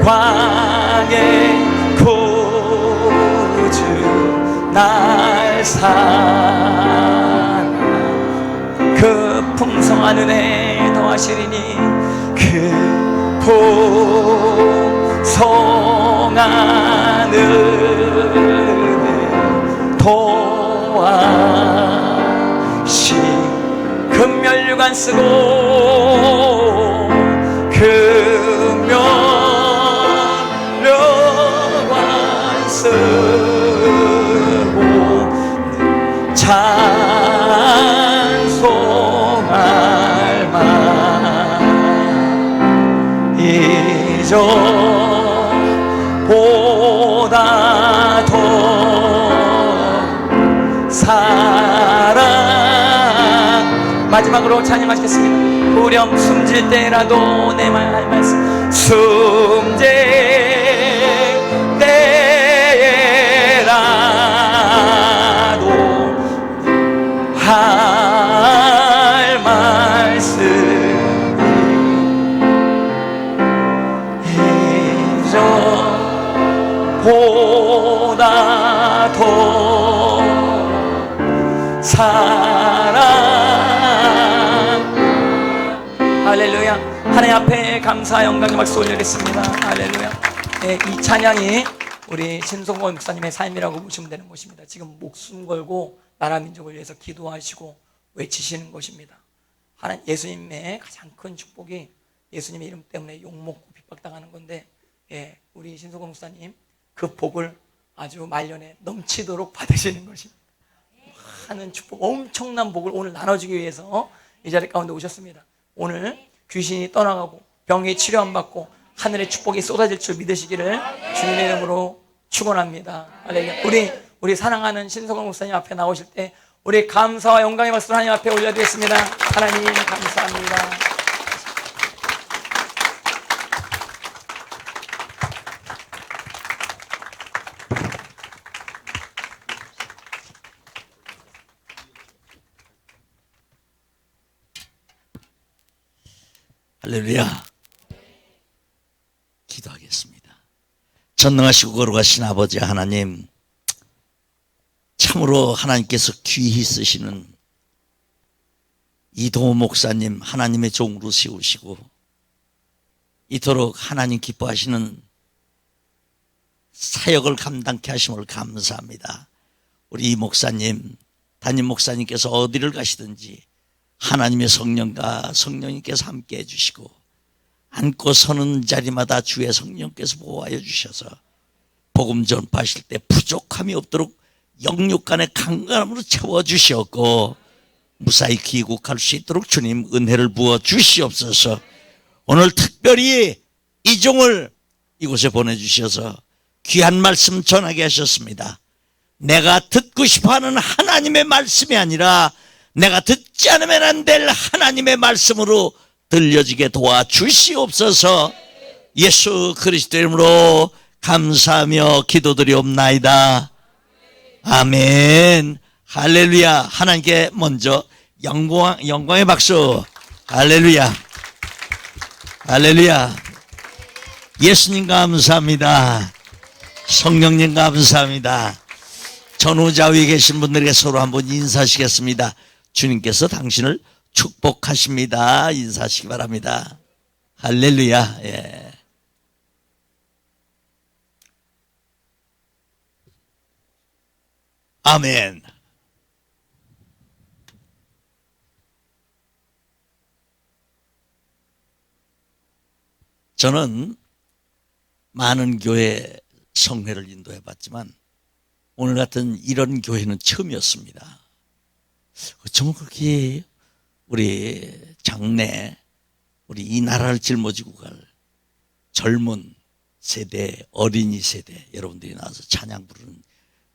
왕의 구주 날 사랑 그 풍성한 은혜 더하시리니 그 풍성한 은혜 더하시 금면류관 쓰고 금면류관 쓰고 찬송할 만 이전보다 더 사랑 마지막으로 찬양하시겠습니다. 후렴 숨질 때라도 내 말 할 말씀 숨질 때라도 할 말씀이 이전보다 더 사랑 할렐루야. 하나님 앞에 감사 영광의 박수 올리겠습니다. 할렐루야. 네, 이 찬양이 우리 신성권 목사님의 삶이라고 보시면 되는 것입니다. 지금 목숨 걸고 나라 민족을 위해서 기도하시고 외치시는 것입니다. 하나님 예수님의 가장 큰 축복이 예수님의 이름 때문에 욕먹고 핍박당하는 건데, 예, 우리 신성권 목사님 그 복을 아주 말년에 넘치도록 받으시는 것입니다. 하는 축복, 엄청난 복을 오늘 나눠주기 위해서 이 자리 가운데 오셨습니다. 오늘 귀신이 떠나가고 병이 치료 안 받고 하늘의 축복이 쏟아질 줄 믿으시기를 주님의 이름으로 축원합니다. 할렐루야. 우리 사랑하는 신성원 목사님 앞에 나오실 때 우리 감사와 영광의 박수를 하나님 앞에 올려드리겠습니다. 하나님 감사합니다. 할렐루야. 기도하겠습니다. 전능하시고 거룩하신 아버지 하나님, 참으로 하나님께서 귀히 쓰시는 이동호 목사님 하나님의 종으로 세우시고 이토록 하나님 기뻐하시는 사역을 감당케 하심을 감사합니다. 우리 이 목사님, 담임 목사님께서 어디를 가시든지 하나님의 성령과 성령님께서 함께 해주시고 앉고 서는 자리마다 주의 성령께서 보호하여 주셔서 복음 전파하실 때 부족함이 없도록 영육간의 강건함으로 채워주시었고 무사히 귀국할 수 있도록 주님 은혜를 부어 주시옵소서. 오늘 특별히 이종을 이곳에 보내주셔서 귀한 말씀 전하게 하셨습니다. 내가 듣고 싶어하는 하나님의 말씀이 아니라 내가 듣지 않으면 안 될 하나님의 말씀으로 들려지게 도와주시옵소서. 예수 그리스도 이름으로 감사하며 기도드리옵나이다. 아멘. 할렐루야. 하나님께 먼저 영광의 박수. 할렐루야. 할렐루야. 예수님 감사합니다. 성령님 감사합니다. 전후좌우에 계신 분들에게 서로 한번 인사하시겠습니다. 주님께서 당신을 축복하십니다. 인사하시기 바랍니다. 할렐루야. 예. 아멘. 저는 많은 교회 성회를 인도해 봤지만 오늘 같은 이런 교회는 처음이었습니다. 어쩌면 그렇게 우리 장래, 우리 이 나라를 짊어지고 갈 젊은 세대, 어린이 세대 여러분들이 나와서 찬양 부르는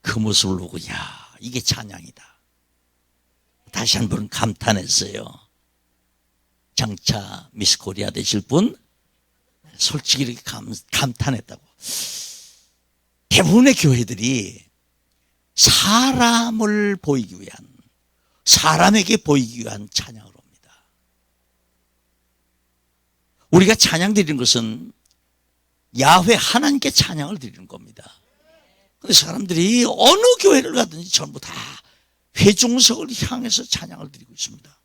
그 모습을 보고 야, 이게 찬양이다. 다시 한 번 감탄했어요. 장차 미스 코리아 되실 분 솔직히 이렇게 감탄했다고. 대부분의 교회들이 사람을 보이기 위한, 사람에게 보이기 위한 찬양을 합니다. 우리가 찬양 드리는 것은 야훼 하나님께 찬양을 드리는 겁니다. 근데 사람들이 어느 교회를 가든지 전부 다 회중석을 향해서 찬양을 드리고 있습니다.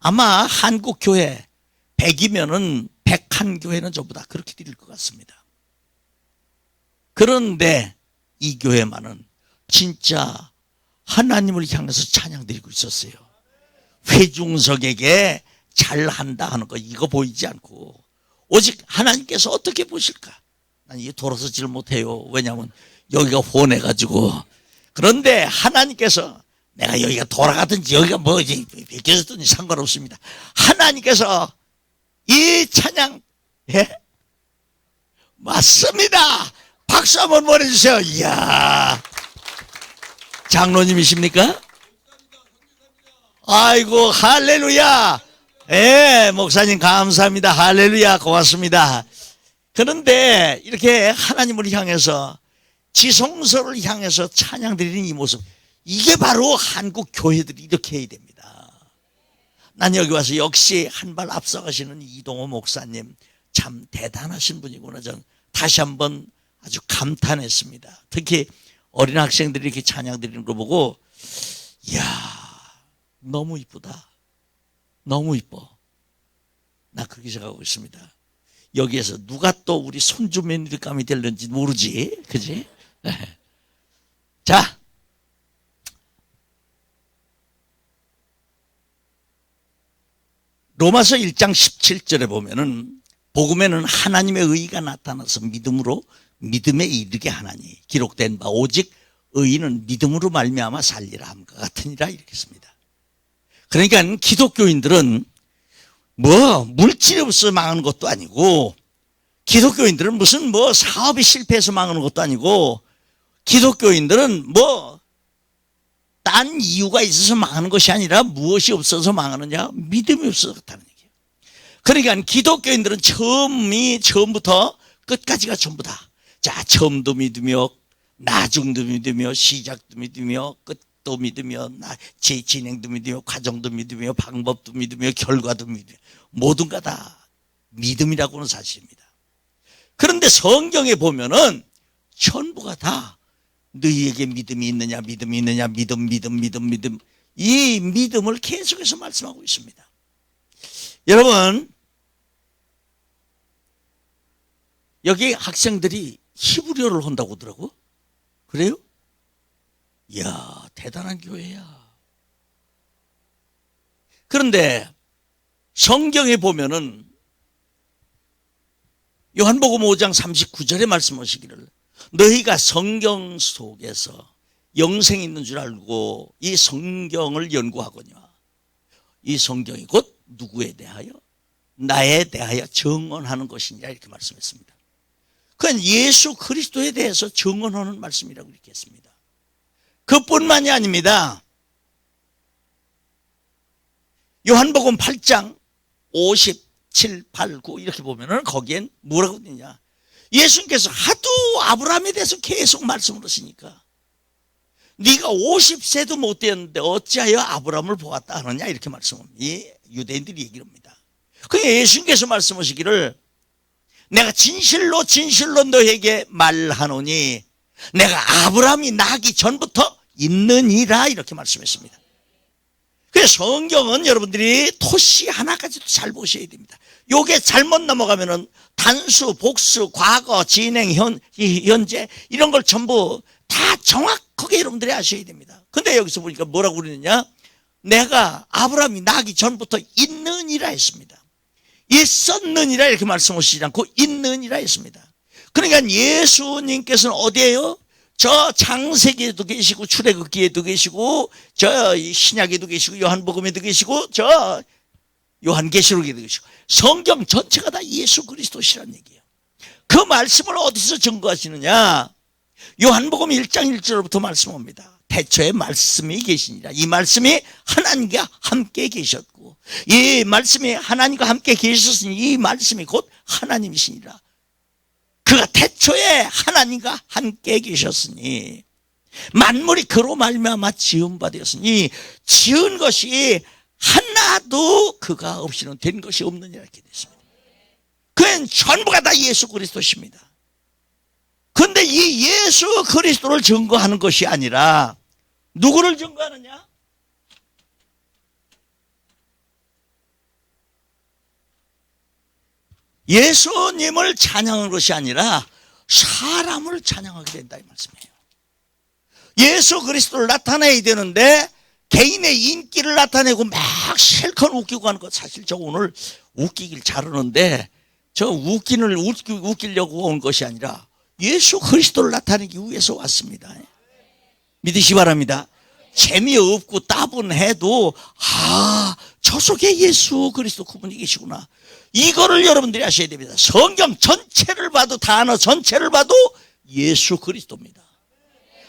아마 한국 교회 100이면은 101교회는 전부 다 그렇게 드릴 것 같습니다. 그런데 이 교회만은 진짜 하나님을 향해서 찬양 드리고 있었어요. 회중석에게 잘한다 하는 거 이거 보이지 않고 오직 하나님께서 어떻게 보실까? 난 이게 돌아서질 못해요. 왜냐하면 여기가 혼해가지고. 그런데 하나님께서 내가 여기가 돌아가든지 여기가 뭐지 베껴졌든지 상관없습니다. 하나님께서 이 찬양 맞습니다. 박수 한번 보내주세요. 이야, 장로님이십니까? 아이고 할렐루야. 목사님 감사합니다. 할렐루야, 고맙습니다. 그런데 이렇게 하나님을 향해서 지성소를 향해서 찬양 드리는 이 모습, 이게 바로 한국 교회들이 이렇게 해야 됩니다. 난 여기 와서 역시 한 발 앞서가시는 이동호 목사님 참 대단하신 분이구나. 전 다시 한번 아주 감탄했습니다. 특히 어린 학생들이 이렇게 찬양 드리는 거 보고 이야, 너무 이쁘다. 너무 이뻐. 나 그렇게 생각하고 있습니다. 여기에서 누가 또 우리 손주 며느리감이 될는지 모르지, 그지? 자, 로마서 1장 17절에 보면은 복음에는 하나님의 의가 나타나서 믿음에 이르게 하나니 기록된 바 오직 의인은 믿음으로 말미암아 살리라 함과 같으니라 이렇게 씁니다. 그러니까 기독교인들은 뭐 물질이 없어서 망하는 것도 아니고, 기독교인들은 무슨 뭐 사업이 실패해서 망하는 것도 아니고, 기독교인들은 뭐 딴 이유가 있어서 망하는 것이 아니라 무엇이 없어서 망하느냐? 믿음이 없어서 그렇다는 얘기예요. 그러니까 기독교인들은 처음부터 끝까지가 전부 다, 자, 처음도 믿으며 나중도 믿으며 시작도 믿으며 끝도 믿으며 제 진행도 믿으며 과정도 믿으며 방법도 믿으며 결과도 믿으며 모든가 다 믿음이라고는 사실입니다. 그런데 성경에 보면은 전부가 다 너희에게 믿음이 있느냐, 믿음이 있느냐, 믿음. 이 믿음을 계속해서 말씀하고 있습니다. 여러분, 여기 학생들이 히브리어를 한다고 하더라고. 그래요? 이야, 대단한 교회야. 그런데 성경에 보면은 요한복음 5장 39절에 말씀하시기를 너희가 성경 속에서 영생이 있는 줄 알고 이 성경을 연구하거니와 이 성경이 곧 누구에 대하여? 나에 대하여 증언하는 것이니라 이렇게 말씀했습니다. 그건 예수 그리스도에 대해서 증언하는 말씀이라고 이렇게 했습니다. 그뿐만이 아닙니다. 요한복음 8장 57, 8, 9 이렇게 보면은 거기엔 뭐라고 되냐? 예수님께서 하도 아브라함에 대해서 계속 말씀을 하시니까 네가 50세도 못 되었는데 어찌하여 아브라함을 보았다 하느냐 이렇게 말씀합니다. 이 유대인들이 얘기를 합니다. 그러니까 예수님께서 말씀하시기를 내가 진실로 너에게 말하노니 내가 아브라함이 나기 전부터 있느니라 이렇게 말씀했습니다. 그래서 성경은 여러분들이 토시 하나까지도 잘 보셔야 됩니다. 요게 잘못 넘어가면은 단수, 복수, 과거, 진행, 현재 이런 걸 전부 다 정확하게 여러분들이 아셔야 됩니다. 근데 여기서 보니까 뭐라고 그러느냐? 내가 아브라함이 나기 전부터 있느니라 했습니다. 있었느니라 이렇게 말씀하시지 않고 있느니라 했습니다. 그러니까 예수님께서는 어디에요? 저 창세기에도 계시고 출애굽기에도 계시고 저 신약에도 계시고 요한복음에도 계시고 저 요한계시록에도 계시고 성경 전체가 다 예수 그리스도시라는 얘기예요. 그 말씀을 어디서 증거하시느냐? 요한복음 1장 1절부터 말씀합니다. 태초에 말씀이 계시니라. 이 말씀이 하나님과 함께 계셨고 이 말씀이 하나님과 함께 계셨으니 이 말씀이 곧 하나님이시니라. 그가 태초에 하나님과 함께 계셨으니 만물이 그로 말미암아 지은 바 되었으니 지은 것이 하나도 그가 없이는 된 것이 없느니라 이렇게 됐습니다. 그는 전부가 다 예수 그리스도십니다. 그런데 이 예수 그리스도를 증거하는 것이 아니라 누구를 증거하느냐? 예수님을 찬양하는 것이 아니라 사람을 찬양하게 된다 이 말씀이에요. 예수 그리스도를 나타내야 되는데 개인의 인기를 나타내고 막 실컷 웃기고 하는 것, 사실 저 오늘 웃기길 잘하는데 저 웃기려고 온 것이 아니라 예수 그리스도를 나타내기 위해서 왔습니다. 믿으시 바랍니다. 재미없고 따분해도 저 속에 예수 그리스도 그분이 계시구나, 이거를 여러분들이 아셔야 됩니다. 성경 전체를 봐도, 단어 전체를 봐도 예수 그리스도입니다.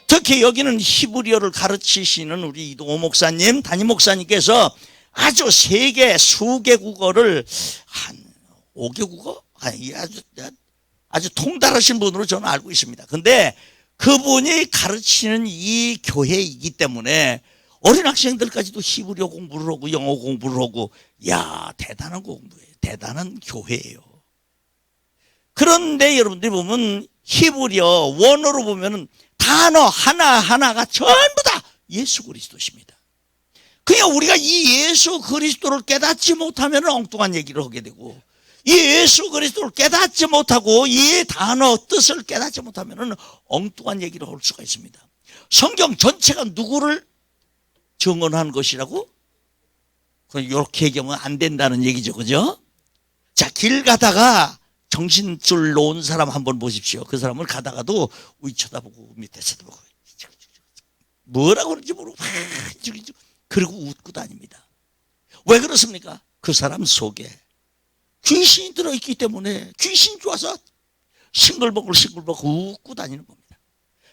특히 여기는 히브리어를 가르치시는 우리 이동호 목사님, 담임 목사님께서 아주 수개 국어를 한 5개 국어? 아주 통달하신 분으로 저는 알고 있습니다. 근데 그분이 가르치는 이 교회이기 때문에 어린 학생들까지도 히브리어 공부를 하고 영어 공부를 하고, 대단한 공부예요. 대단한 교회예요. 그런데 여러분들이 보면 히브리어 원어로 보면은 단어 하나하나가 전부 다 예수 그리스도십니다. 그냥 우리가 이 예수 그리스도를 깨닫지 못하면 엉뚱한 얘기를 하게 되고, 이 예수 그리스도를 깨닫지 못하고 이 단어 뜻을 깨닫지 못하면 엉뚱한 얘기를 할 수가 있습니다. 성경 전체가 누구를 증언한 것이라고? 이렇게 얘기하면 안 된다는 얘기죠, 그죠? 자, 길 가다가 정신줄 놓은 사람 한번 보십시오. 그 사람을 가다가도 위 쳐다보고 밑에 쳐다보고 뭐라고 그러는지 모르고 그리고 웃고 다닙니다. 왜 그렇습니까? 그 사람 속에 귀신이 들어있기 때문에 귀신 좋아서 싱글벙글 웃고 다니는 겁니다.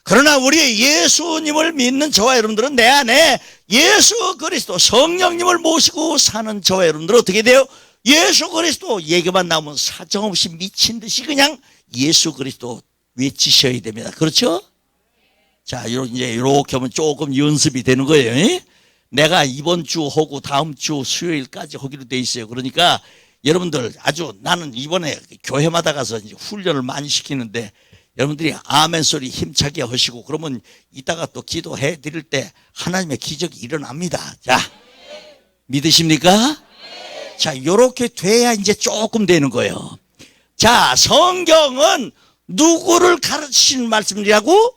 그러나 우리 예수님을 믿는 저와 여러분들은 내 안에 예수 그리스도 성령님을 모시고 사는 저와 여러분들은 어떻게 돼요? 예수 그리스도 얘기만 나오면 사정없이 미친 듯이 그냥 예수 그리스도 외치셔야 됩니다. 그렇죠? 자, 이제 이렇게 하면 조금 연습이 되는 거예요. 내가 이번 주 하고 다음 주 수요일까지 하기로 돼 있어요. 그러니까 여러분들 나는 이번에 교회마다 가서 이제 훈련을 많이 시키는데 여러분들이 아멘 소리 힘차게 하시고, 그러면 이따가 또 기도해 드릴 때 하나님의 기적이 일어납니다. 자, 믿으십니까? 자, 요렇게 돼야 이제 조금 되는 거예요. 자, 성경은 누구를 가르치는 말씀이라고?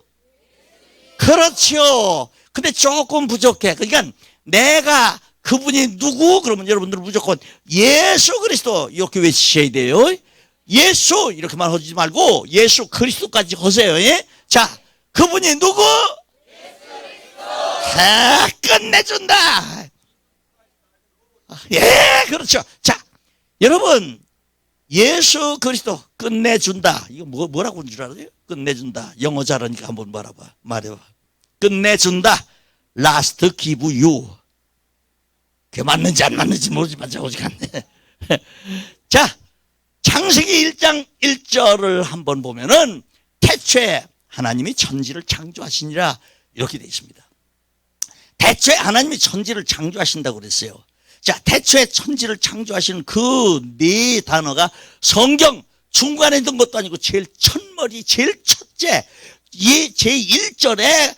그렇죠. 근데 조금 부족해. 그러니까 내가 그분이 누구? 그러면 여러분들은 무조건 예수 그리스도 이렇게 외치셔야 돼요. 예수 이렇게만 하지 말고 예수 그리스도까지 하세요. 예? 자, 그분이 누구? 끝내준다. 예, 그렇죠. 자, 여러분, 예수 그리스도 끝내준다. 이거 뭐라고 하는 줄 알아요? 끝내준다. 영어 잘하니까 한번 말해봐. 끝내준다. Last give you. 그게 맞는지 안 맞는지 모르지만 오직 않네. 자, 창세기 1장 1절을 한번 보면은 태초에 하나님이 천지를 창조하시니라 이렇게 되어 있습니다. 태초에 하나님이 천지를 창조하신다고 그랬어요. 자, 태초에 천지를 창조하시는 그 네 단어가 성경 중간에 있는 것도 아니고 제일 첫머리, 제일 첫째, 제1절에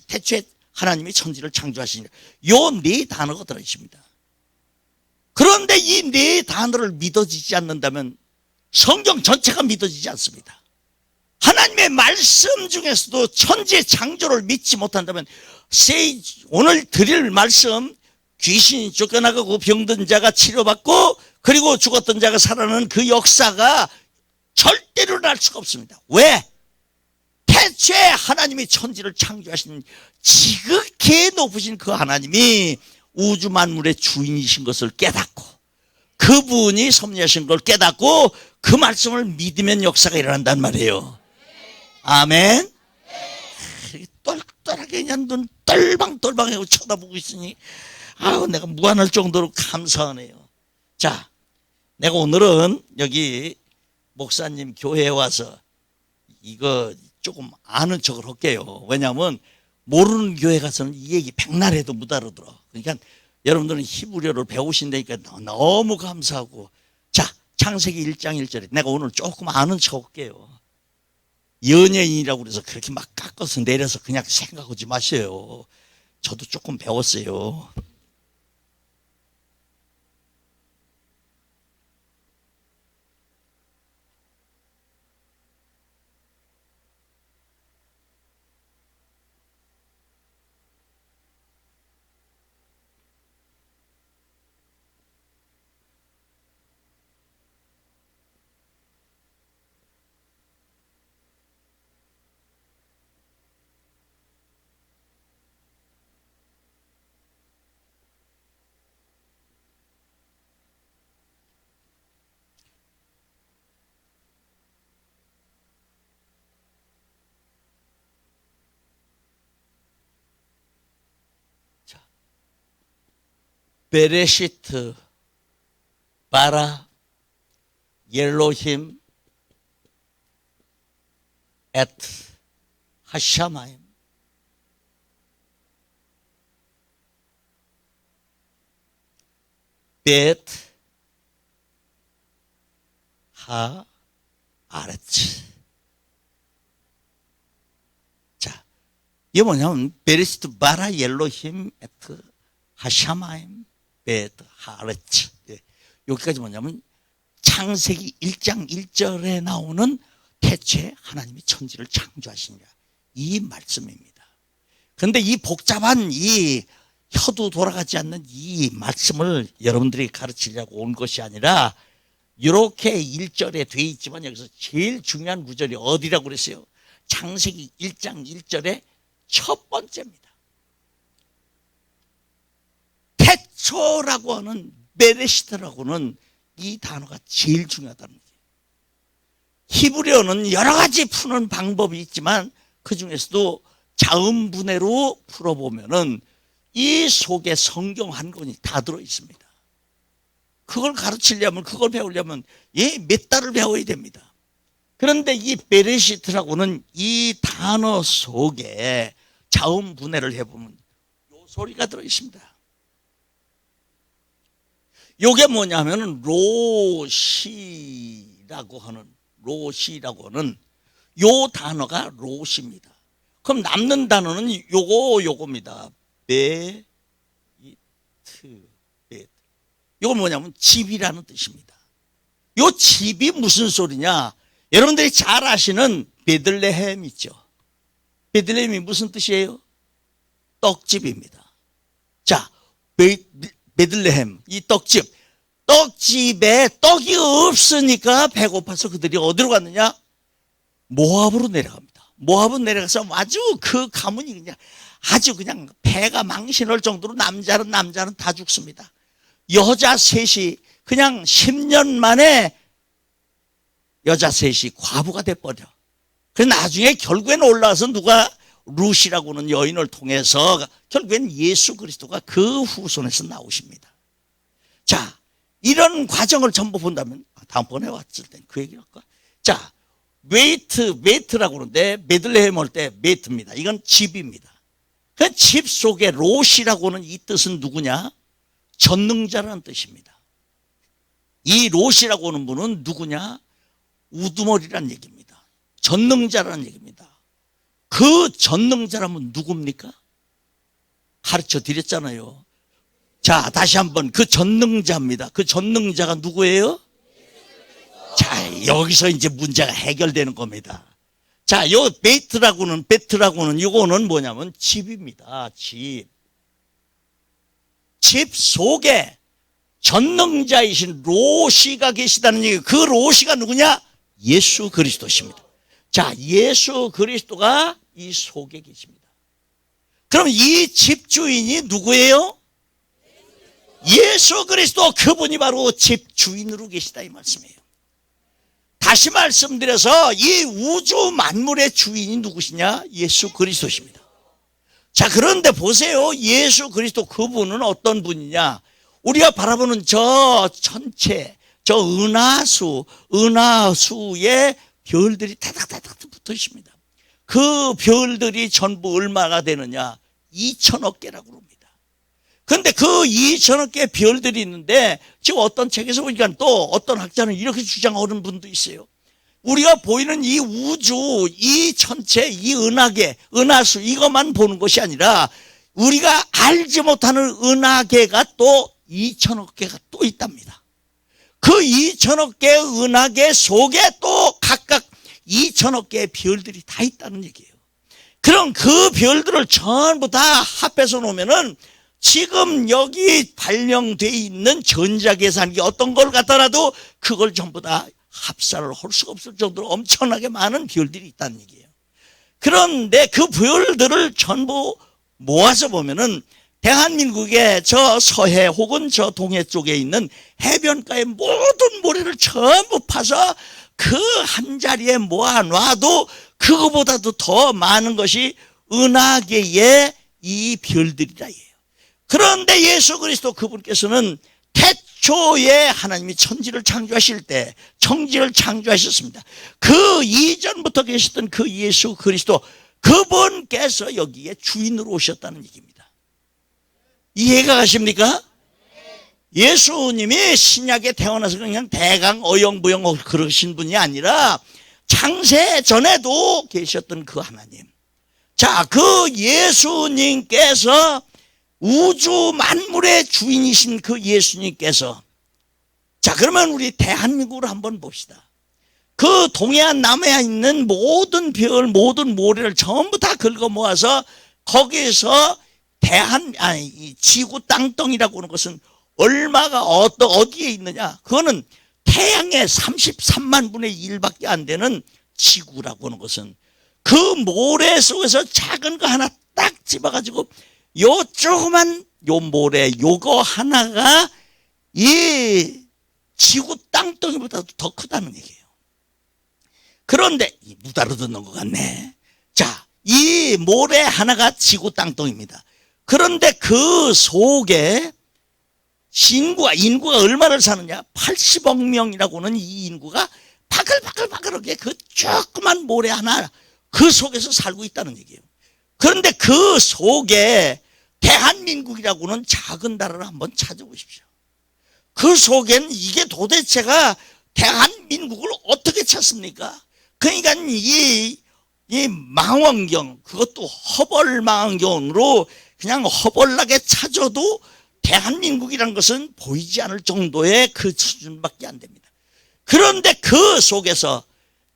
태초에 하나님이 천지를 창조하시니라, 요 네 단어가 들어있습니다. 그런데 이 네 단어를 믿어지지 않는다면 성경 전체가 믿어지지 않습니다. 하나님의 말씀 중에서도 천지의 창조를 믿지 못한다면 오늘 드릴 말씀, 귀신이 쫓겨나가고 병든 자가 치료받고 그리고 죽었던 자가 살아나는 그 역사가 절대로 날 수가 없습니다. 왜? 태초에 하나님이 천지를 창조하신 지극히 높으신 그 하나님이 우주 만물의 주인이신 것을 깨닫고, 그분이 섭리하신 걸 깨닫고 그 말씀을 믿으면 역사가 일어난단 말이에요. 아멘. 똘똘하게 그냥 눈 똘방똘방하고 쳐다보고 있으니 내가 무한할 정도로 감사하네요. 자, 내가 오늘은 여기 목사님 교회에 와서 이거 조금 아는 척을 할게요. 왜냐하면 모르는 교회 가서는 이 얘기 백날 해도 못 알아들어. 그러니까 여러분들은 히브리어를 배우신다니까 너무 감사하고. 자, 창세기 1장 1절에 내가 오늘 조금 아는 척 할게요. 연예인이라고 그래서 그렇게 막 깎아서 내려서 그냥 생각하지 마세요. 저도 조금 배웠어요. 베레시트 바라 옐로힘 에트 하샤마임 벳 하 아레츠. 자, 이게 뭐냐면 베레시트 바라 옐로힘 에트 하샤마임 벳 하아레츠. 여기까지 뭐냐면 창세기 1장 1절에 나오는 태초에 하나님이 천지를 창조하시니라, 이 말씀입니다. 그런데 이 복잡한 이 혀도 돌아가지 않는 이 말씀을 여러분들이 가르치려고 온 것이 아니라 이렇게 1절에 돼 있지만 여기서 제일 중요한 구절이 어디라고 그랬어요? 창세기 1장 1절의 첫 번째입니다. 태초라고 하는 베레시트라고는 이 단어가 제일 중요하다는 거예요. 히브리어는 여러 가지 푸는 방법이 있지만 그 중에서도 자음분해로 풀어보면은 이 속에 성경 한 권이 다 들어 있습니다. 그걸 가르치려면, 그걸 배우려면 몇 달을 배워야 됩니다. 그런데 이 베레시트라고는 이 단어 속에 자음분해를 해보면 요 소리가 들어 있습니다. 요게 뭐냐면은 로시라고 하는 요 단어가 로시입니다. 그럼 남는 단어는 요겁니다. 베이트. 요건 뭐냐면 집이라는 뜻입니다. 요 집이 무슨 소리냐? 여러분들이 잘 아시는 베들레헴 있죠. 베들레헴이 무슨 뜻이에요? 떡집입니다. 자, 베들레헴, 이 떡집에 떡이 없으니까 배고파서 그들이 어디로 갔느냐? 모압으로 내려갑니다. 모압으로 내려가서 아주 그 가문이 그냥 아주 그냥 배가 망신할 정도로 남자는 다 죽습니다. 여자 셋이 그냥 10년 만에 여자 셋이 과부가 돼버려. 그래서 나중에 결국엔 올라와서 누가 루시라고 하는 여인을 통해서 결국엔 예수 그리스도가 그 후손에서 나오십니다. 자, 이런 과정을 전부 본다면 다음번에 왔을 땐 그 얘기를 할까? 자, 메이트라고 그러는데 베들레헴 올 때 메이트입니다. 이건 집입니다. 그 집 속에 로시라고 하는 이 뜻은 누구냐? 전능자라는 뜻입니다. 이 로시라고 하는 분은 누구냐? 우두머리라는 얘기입니다. 전능자라는 얘기입니다. 그 전능자라면 누굽니까? 가르쳐 드렸잖아요. 자, 다시 한번 그 전능자입니다. 그 전능자가 누구예요? 자, 여기서 이제 문제가 해결되는 겁니다. 자, 요 베트라고는 요거는 뭐냐면 집입니다. 집 속에 전능자이신 로시가 계시다는 얘기. 그 로시가 누구냐? 예수 그리스도십니다. 자, 예수 그리스도가 이 속에 계십니다. 그럼 이 집주인이 누구예요? 예수 그리스도, 그분이 바로 집주인으로 계시다 이 말씀이에요. 다시 말씀드려서 이 우주 만물의 주인이 누구시냐? 예수 그리스도십니다. 자, 그런데 보세요. 예수 그리스도 그분은 어떤 분이냐? 우리가 바라보는 저 전체, 저 은하수에 별들이 다닥다닥 붙어 있습니다. 그 별들이 전부 얼마가 되느냐? 2천억 개라고 합니다. 그런데 그 2천억 개의 별들이 있는데 지금 어떤 책에서 보니까 또 어떤 학자는 이렇게 주장하는 분도 있어요. 우리가 보이는 이 우주, 이 전체, 이 은하계, 은하수 이것만 보는 것이 아니라 우리가 알지 못하는 은하계가 또 2천억 개가 또 있답니다. 그 2천억 개의 은하계 속에 또 각각 2천억 개의 별들이 다 있다는 얘기예요. 그럼 그 별들을 전부 다 합해서 놓으면은 지금 여기 발령되어 있는 전자계산기 어떤 걸 갖다라도 그걸 전부 다 합산을 할 수가 없을 정도로 엄청나게 많은 별들이 있다는 얘기예요. 그런데 그 별들을 전부 모아서 보면은 대한민국의 저 서해 혹은 저 동해 쪽에 있는 해변가의 모든 모래를 전부 파서 그 한 자리에 모아놔도 그거보다도 더 많은 것이 은하계의 이 별들이라 해요. 그런데 예수 그리스도 그분께서는 태초에 하나님이 천지를 창조하실 때 천지를 창조하셨습니다. 그 이전부터 계셨던 그 예수 그리스도 그분께서 여기에 주인으로 오셨다는 얘기입니다. 이해가 가십니까? 예수님이 신약에 태어나서 그냥 대강 어영부영 그러신 분이 아니라 창세 전에도 계셨던 그 하나님. 자, 그 예수님께서 우주 만물의 주인이신 그 예수님께서, 자, 그러면 우리 대한민국을 한번 봅시다. 그 동해안 남해안 있는 모든 별, 모든 모래를 전부 다 긁어 모아서 거기에서 지구 땅덩이라고 하는 것은 얼마가 어디에 있느냐? 그거는 태양의 33만 분의 1밖에 안 되는 지구라고 하는 것은 그 모래 속에서 작은 거 하나 딱 집어가지고 요 조그만 요 모래 요거 하나가 이 지구 땅덩이보다 더 크다는 얘기예요. 그런데 무다르 듣는 것 같네. 자, 이 모래 하나가 지구 땅덩이입니다. 그런데 그 속에 인구가 얼마를 사느냐? 80억 명이라고 하는 이 인구가 바글바글바글하게 그 조그만 모래 하나 그 속에서 살고 있다는 얘기예요. 그런데 그 속에 대한민국이라고 하는 작은 나라를 한번 찾아보십시오. 그 속엔 이게 도대체가 대한민국을 어떻게 찾습니까? 그러니까 이 망원경, 그것도 허벌 망원경으로 그냥 허벌나게 찾아도 대한민국이라는 것은 보이지 않을 정도의 그 수준밖에 안 됩니다. 그런데 그 속에서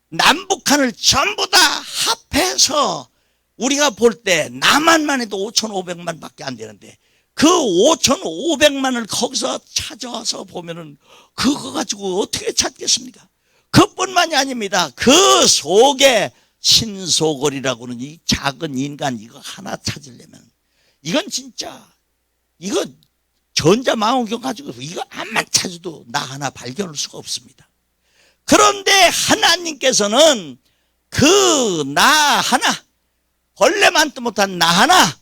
남북한을 전부 다 합해서 우리가 볼 때 남한만 해도 5,500만 밖에 안 되는데 그 5,500만을 거기서 찾아서 보면은 그거 가지고 어떻게 찾겠습니까? 그뿐만이 아닙니다. 그 속에 신소걸이라고 하는 이 작은 인간 이거 하나 찾으려면 이건 진짜 이거 전자망원경 가지고 이거 암만 찾아도 나 하나 발견할 수가 없습니다. 그런데 하나님께서는 그 나 하나 벌레만도 못한 나 하나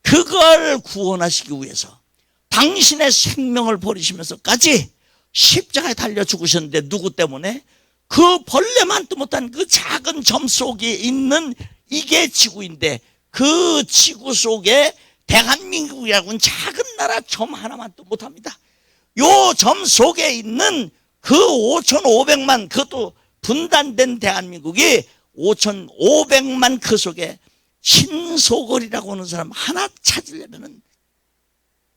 그걸 구원하시기 위해서 당신의 생명을 버리시면서까지 십자가에 달려 죽으셨는데 누구 때문에? 그 벌레만도 못한 그 작은 점 속에 있는 이게 지구인데 그 지구 속에 대한민국이라고는 작은 나라 점 하나만도 못합니다. 요 점 속에 있는 그 5,500만 그것도 분단된 대한민국이 5,500만 그 속에 신소걸이라고 하는 사람 하나 찾으려면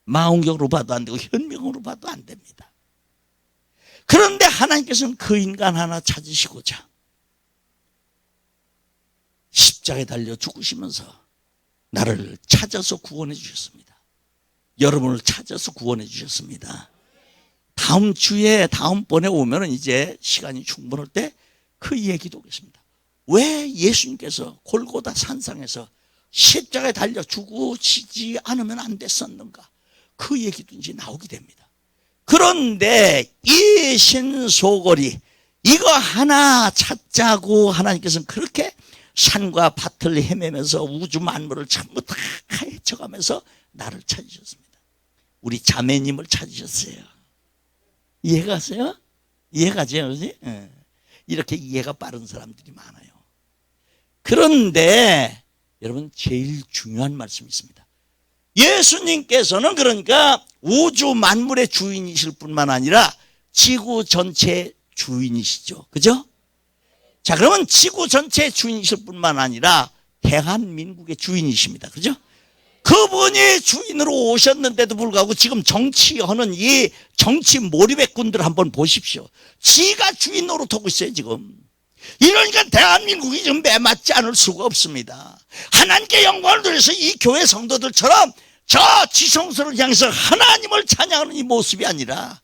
망원경으로 봐도 안 되고 현명으로 봐도 안 됩니다. 그런데 하나님께서는 그 인간 하나 찾으시고자 십자가에 달려 죽으시면서 나를 찾아서 구원해 주셨습니다. 여러분을 찾아서 구원해 주셨습니다. 다음 주에 다음번에 오면은 이제 시간이 충분할 때 그 얘기도 하겠습니다. 왜 예수님께서 골고다 산상에서 십자가에 달려 죽으시지 않으면 안 됐었는가? 그 얘기도 이제 나오게 됩니다. 그런데 이 신소걸이 이거 하나 찾자고 하나님께서는 그렇게 산과 밭을 헤매면서 우주 만물을 전부 다 헤쳐가면서 나를 찾으셨습니다. 우리 자매님을 찾으셨어요. 이해가 가세요? 이해가죠? 그렇지? 이렇게 이해가 빠른 사람들이 많아요. 그런데 여러분 제일 중요한 말씀이 있습니다. 예수님께서는 그러니까 우주 만물의 주인이실 뿐만 아니라 지구 전체의 주인이시죠. 그죠? 자, 그러면 지구 전체의 주인이실 뿐만 아니라 대한민국의 주인이십니다. 그죠? 그분이 주인으로 오셨는데도 불구하고 지금 정치하는 이 정치 몰입의 꾼들 한번 보십시오. 지가 주인 노릇하고 있어요, 지금. 이러니까 대한민국이 지금 매맞지 않을 수가 없습니다. 하나님께 영광을 돌려서 이 교회 성도들처럼 저 지성소를 향해서 하나님을 찬양하는 이 모습이 아니라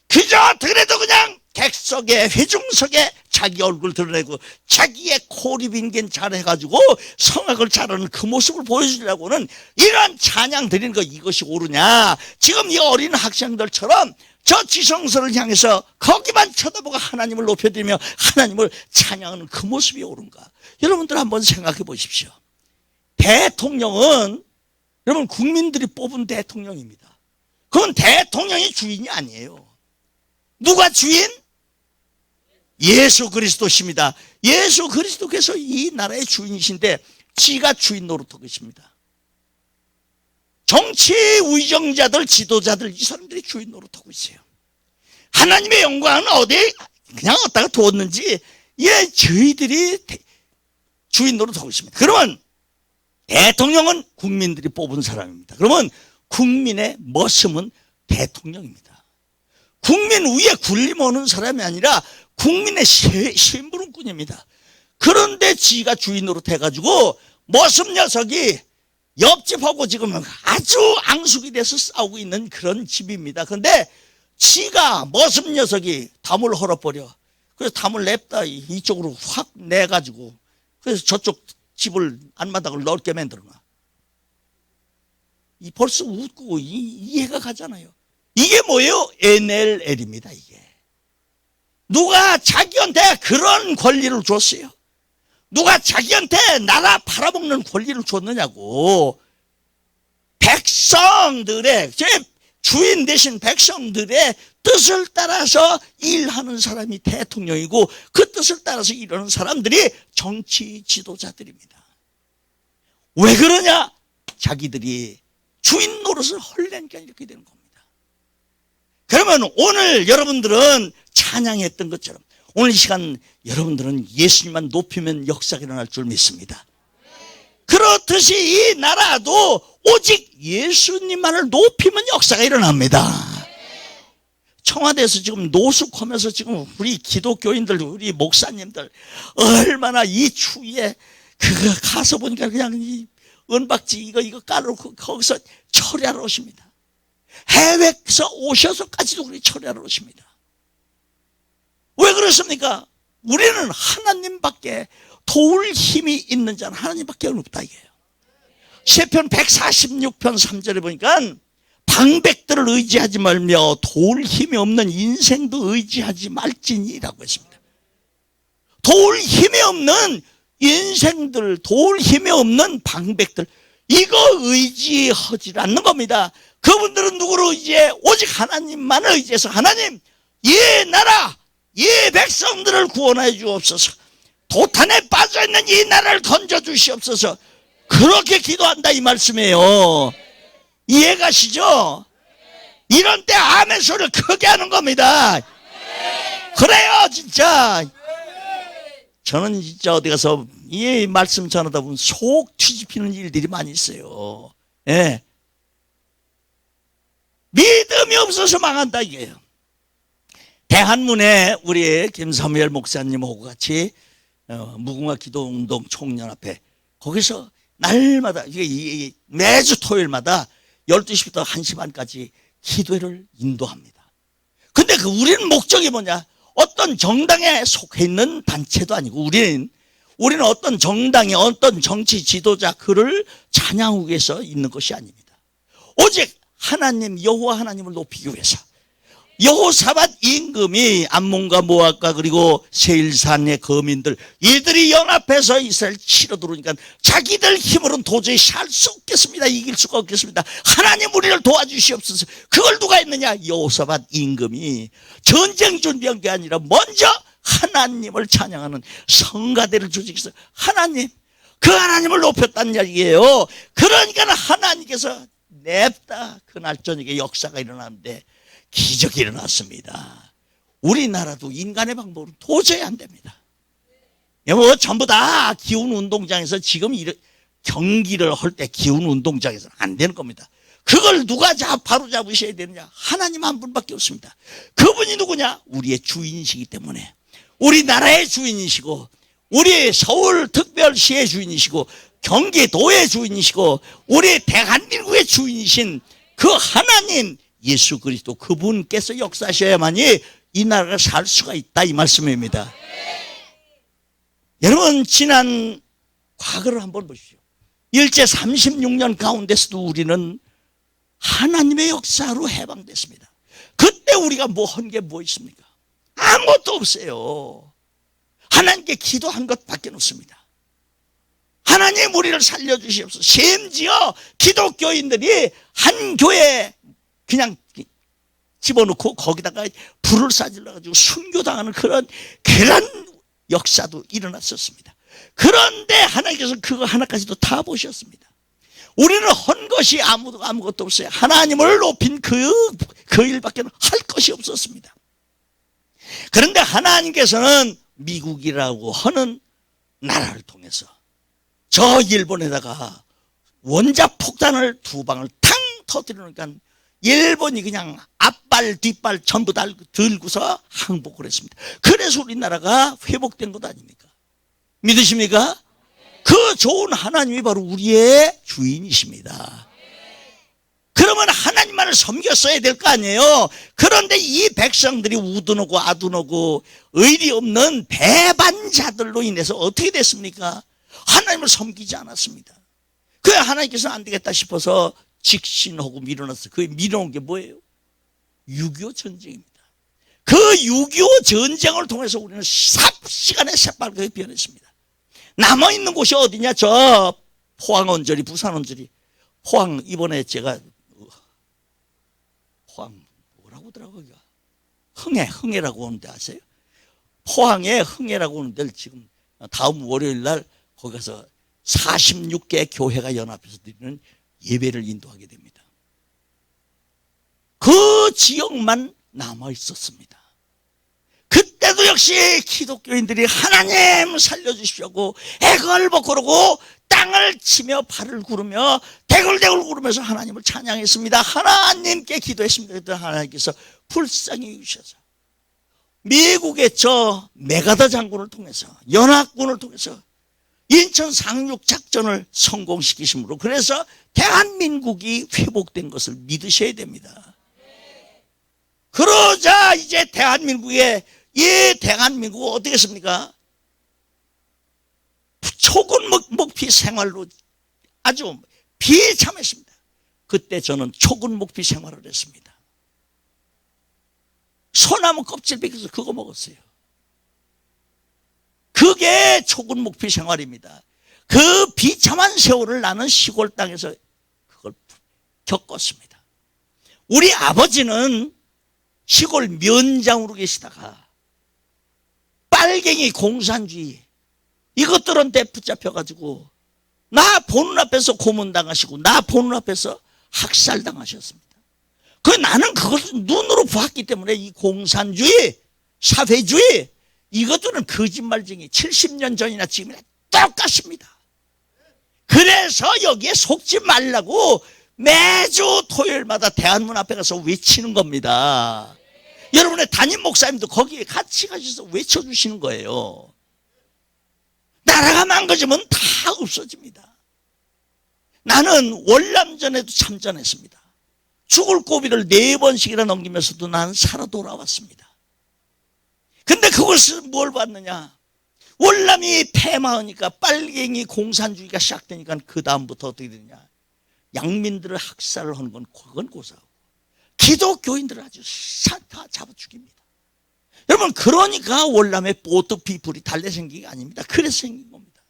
그저 그래도 그냥 객석에 회중석에 자기 얼굴 드러내고 자기의 코리빙겐 잘해가지고 성악을 잘하는 그 모습을 보여주려고는 이런 찬양 드리는 거 이것이 옳으냐. 지금 이 어린 학생들처럼 저 지성소를 향해서 거기만 쳐다보고 하나님을 높여드리며 하나님을 찬양하는 그 모습이 옳은가. 여러분들 한번 생각해 보십시오. 대통령은 여러분 국민들이 뽑은 대통령입니다. 그건 대통령이 주인이 아니에요. 누가 주인? 예수 그리스도십니다. 예수 그리스도께서 이 나라의 주인이신데 지가 주인 노릇하고 계십니다. 정치 위정자들, 지도자들 이 사람들이 주인 노릇하고 있어요. 하나님의 영광은 어디에 그냥 어디다가 두었는지 저희들이 주인 노릇하고 있습니다. 그러면 대통령은 국민들이 뽑은 사람입니다. 그러면 국민의 머슴은 대통령입니다. 국민 위에 군림하는 사람이 아니라 국민의 심부름꾼입니다. 그런데 지가 주인 노릇해가지고 머슴 녀석이 옆집하고 지금 아주 앙숙이 돼서 싸우고 있는 그런 집입니다. 그런데 지가 머슴 녀석이 담을 헐어버려. 그래서 담을 냅다 이쪽으로 확 내가지고 그래서 저쪽 집을 안마당을 넓게 만들어놔. 벌써 웃고 이해가 가잖아요. 이게 뭐예요? NLL입니다. 이게 누가 자기한테 그런 권리를 줬어요? 누가 자기한테 나라 팔아먹는 권리를 줬느냐고. 백성들의 주인 대신 백성들의 뜻을 따라서 일하는 사람이 대통령이고 그 뜻을 따라서 일하는 사람들이 정치 지도자들입니다. 왜 그러냐? 자기들이 주인 노릇을 헐려니까 이렇게 되는 겁니다. 그러면 오늘 여러분들은 찬양했던 것처럼 오늘 이 시간 여러분들은 예수님만 높이면 역사가 일어날 줄 믿습니다. 그렇듯이 이 나라도 오직 예수님만을 높이면 역사가 일어납니다. 청와대에서 지금 노숙하면서 지금 우리 기독교인들, 우리 목사님들 얼마나 이 추위에 그거 가서 보니까 그냥 이 은박지 이거 깔아놓고 거기서 처리하러 오십니다. 해외에서 오셔서까지도 그렇게 처리하러 오십니다. 왜 그렇습니까? 우리는 하나님밖에 도울 힘이 있는 자는 하나님밖에 없다 이게요. 시편 146편 3절에 보니까 방백들을 의지하지 말며 도울 힘이 없는 인생도 의지하지 말지니라고 했습니다. 도울 힘이 없는 인생들, 도울 힘이 없는 방백들 이거 의지하지 않는 겁니다. 그분들은 누구를 의지해? 오직 하나님만을 의지해서 하나님 이 나라 이 백성들을 구원해 주옵소서. 도탄에 빠져있는 이 나라를 건져주시옵소서. 그렇게 기도한다 이 말씀이에요. 이해가시죠? 이런 때 아멘 소리를 크게 하는 겁니다. 그래요 진짜. 저는 진짜 어디 가서 이 말씀 전하다 보면 속 뒤집히는 일들이 많이 있어요. 예. 믿음이 없어서 망한다 이게요. 대한문에 우리 김사무엘 목사님하고 같이 무궁화 기도운동 총연합회 거기서 날마다 매주 토요일마다 12시부터 1시 반까지 기도회를 인도합니다. 근데 우리는 목적이 뭐냐? 어떤 정당에 속해 있는 단체도 아니고 우리는 어떤 정당의 어떤 정치 지도자 그를 찬양하기 위해서 있는 것이 아닙니다. 오직 하나님 여호와 하나님을 높이기 위해서 여호사밧 임금이 암몬과 모압과 그리고 세일산의 거민들 이들이 연합해서 이스라엘 치러 들어오니까 자기들 힘으로는 도저히 살 수 없겠습니다. 이길 수가 없겠습니다. 하나님 우리를 도와주시옵소서. 그걸 누가 했느냐? 여호사밧 임금이 전쟁 준비한 게 아니라 먼저 하나님을 찬양하는 성가대를 조직해서 하나님 그 하나님을 높였다는 이야기예요. 그러니까 하나님께서 냅다 그날 저녁에 역사가 일어나는데 기적이 일어났습니다. 우리나라도 인간의 방법으로 도저히 안 됩니다. 뭐 전부 다 기운 운동장에서 지금 경기를 할 때 기운 운동장에서는 안 되는 겁니다. 그걸 누가 바로 잡으셔야 되느냐? 하나님 한 분밖에 없습니다. 그분이 누구냐? 우리의 주인이시기 때문에, 우리나라의 주인이시고, 우리 서울특별시의 주인이시고, 경기도의 주인이시고, 우리 대한민국의 주인이신 그 하나님 예수 그리스도 그분께서 역사하셔야만이 이 나라가 살 수가 있다, 이 말씀입니다. 여러분, 지난 과거를 한번 보십시오. 일제 36년 가운데서도 우리는 하나님의 역사로 해방됐습니다. 그때 우리가 한 게 뭐 있습니까? 아무것도 없어요. 하나님께 기도한 것밖에 없습니다. 하나님 우리를 살려주시옵소서. 심지어 기독교인들이 한 교회에 그냥 집어넣고 거기다가 불을 쏴질러가지고 순교당하는 그런 역사도 일어났었습니다. 그런데 하나님께서 그거 하나까지도 다 보셨습니다. 우리는 한 것이 아무것도 없어요. 하나님을 높인 그 일밖에 할 것이 없었습니다. 그런데 하나님께서는 미국이라고 하는 나라를 통해서 저 일본에다가 원자폭탄을 2방을 탕 터뜨리니까 일본이 그냥 앞발 뒷발 전부 다 들고서 항복을 했습니다. 그래서 우리나라가 회복된 것 아닙니까? 믿으십니까? 그 좋은 하나님이 바로 우리의 주인이십니다. 그러면 하나님만을 섬겼어야 될 거 아니에요. 그런데 이 백성들이 우둔하고 아둔하고 의리 없는 배반자들로 인해서 어떻게 됐습니까? 하나님을 섬기지 않았습니다. 그래 하나님께서 안 되겠다 싶어서 직신하고 밀어넣었어요. 그 밀어놓은 게 뭐예요? 6.25 전쟁입니다. 그 6.25 전쟁을 통해서 우리는 삽시간에 새빨갛게 변했습니다. 남아있는 곳이 어디냐? 저 포항 언저리, 부산 언저리. 포항 이번에 제가 포항 뭐라고 하더라고요? 흥해라고 하는데 아세요? 포항에 흥해라고 하는 데를 지금 다음 월요일 날 거기 가서 46개 교회가 연합해서 드리는 예배를 인도하게 됩니다. 그 지역만 남아 있었습니다. 그때도 역시 기독교인들이 하나님 살려주시려고 애걸복걸 그러고 땅을 치며 발을 구르며 대굴대굴 구르면서 하나님을 찬양했습니다. 하나님께 기도했습니다. 그때 하나님께서 불쌍히 여기셔서 미국의 저 메가더 장군을 통해서 연합군을 통해서 인천 상륙 작전을 성공시키심으로 그래서 대한민국이 회복된 것을 믿으셔야 됩니다. 그러자 이제 이 대한민국은 어떻게 했습니까? 초군 목피 생활로 아주 비참했습니다. 그때 저는 초군 목피 생활을 했습니다. 소나무 껍질 벗겨서 그거 먹었어요. 그게 초군 목피 생활입니다. 그 비참한 세월을 나는 시골 땅에서 그걸 겪었습니다. 우리 아버지는 시골 면장으로 계시다가 빨갱이 공산주의 이것들한테 붙잡혀가지고 나 보는 앞에서 고문당하시고 나 보는 앞에서 학살당하셨습니다. 나는 그것을 눈으로 보았기 때문에 이 공산주의, 사회주의 이것들은 거짓말쟁이 70년 전이나 지금이나 똑같습니다. 그래서 여기에 속지 말라고 매주 토요일마다 대한문 앞에 가서 외치는 겁니다. 여러분의 담임 목사님도 거기에 같이 가셔서 외쳐주시는 거예요. 나라가 망가지면 다 없어집니다. 나는 월남전에도 참전했습니다. 죽을 고비를 4번씩이나 넘기면서도 나는 살아 돌아왔습니다. 근데 그것을 뭘 봤느냐? 월남이 폐마하니까 빨갱이 공산주의가 시작되니까 그 다음부터 어떻게 되느냐? 양민들을 학살을 하는 건 그건 고사하고 기독교인들을 아주 다 잡아 죽입니다. 여러분 그러니까 월남의 보트 피플이 달래 생긴 게 아닙니다. 그래서 생긴 겁니다.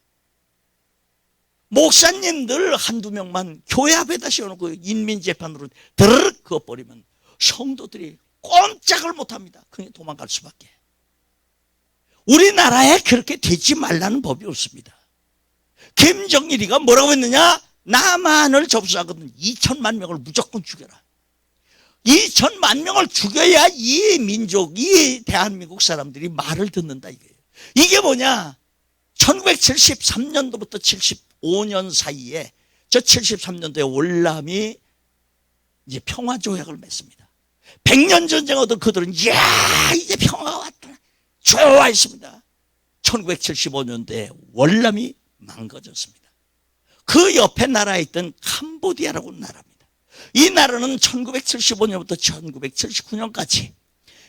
목사님들 한두 명만 교회 앞에다 씌워놓고 인민재판으로 드르륵 그어버리면 성도들이 꼼짝을 못합니다. 그냥 도망갈 수밖에. 우리나라에 그렇게 되지 말라는 법이 없습니다. 김정일이가 뭐라고 했느냐? 나만을 접수하거든 2천만 명을 무조건 죽여라. 2천만 명을 죽여야 이 민족, 이 대한민국 사람들이 말을 듣는다 이거예요. 이게 뭐냐? 1973년도부터 75년 사이에 저 73년도에 월남이 이제 평화조약을 맺습니다. 100년 전쟁어도 그들은 이야 이제 평화가 왔다 좋아했습니다. 1975년도에 월남이 망가졌습니다. 그 옆에 나라에 있던 캄보디아라고 하는 나라입니다. 이 나라는 1975년부터 1979년까지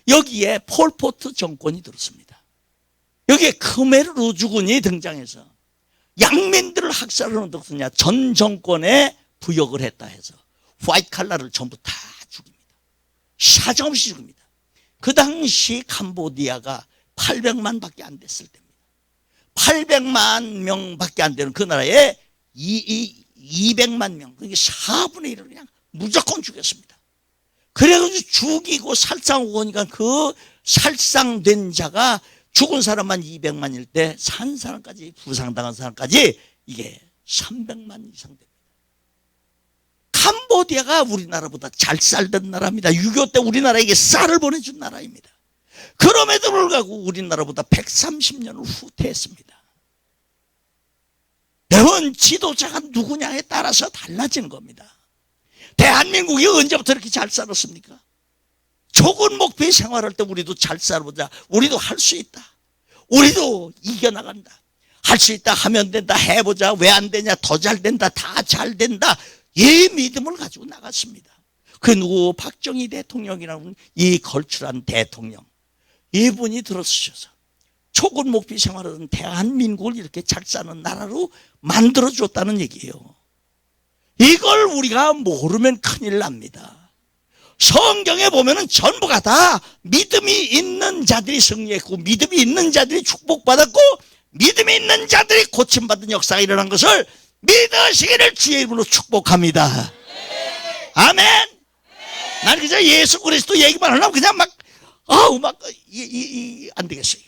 여기에 폴포트 정권이 들었습니다. 여기에 크메르 루주군이 등장해서 양민들을 학살을 어떻게 하냐? 전 정권에 부역을 했다 해서 화이트 칼라를 전부 다 죽입니다. 사정없이 죽입니다. 그 당시 캄보디아가 800만 밖에 안 됐을 때입니다. 800만 명밖에 안 되는 그 나라에 200만 명, 그러니까 4분의 1을 그냥 무조건 죽였습니다. 그래가지고 죽이고 살상하고 하니까 그 살상된 자가 죽은 사람만 200만일 때 산 사람까지 부상당한 사람까지 이게 300만 이상 됩니다. 캄보디아가 우리나라보다 잘 살던 나라입니다. 6.25 때 우리나라에게 쌀을 보내준 나라입니다. 그럼에도 불구하고 우리나라보다 130년을 후퇴했습니다. 여러분 지도자가 누구냐에 따라서 달라지는 겁니다. 대한민국이 언제부터 이렇게 잘 살았습니까? 조금 목표의 생활할 때 우리도 잘 살아보자. 우리도 할 수 있다. 우리도 이겨나간다. 할 수 있다 하면 된다. 해보자. 왜 안 되냐. 더 잘 된다. 다 잘 된다. 이 믿음을 가지고 나갔습니다. 그 누구 박정희 대통령이라는 이 걸출한 대통령, 이분이 들어서셔서 초급 목표 생활하던 대한민국을 이렇게 잘 사는 나라로 만들어줬다는 얘기예요. 이걸 우리가 모르면 큰일 납니다. 성경에 보면은 전부가 다 믿음이 있는 자들이 승리했고 믿음이 있는 자들이 축복받았고 믿음이 있는 자들이 고침받은 역사가 일어난 것을 믿으시기를 주의 이름으로 축복합니다. 아멘. 나는 그저 예수 그리스도 얘기만 하려면 그냥 막 안 되겠어요.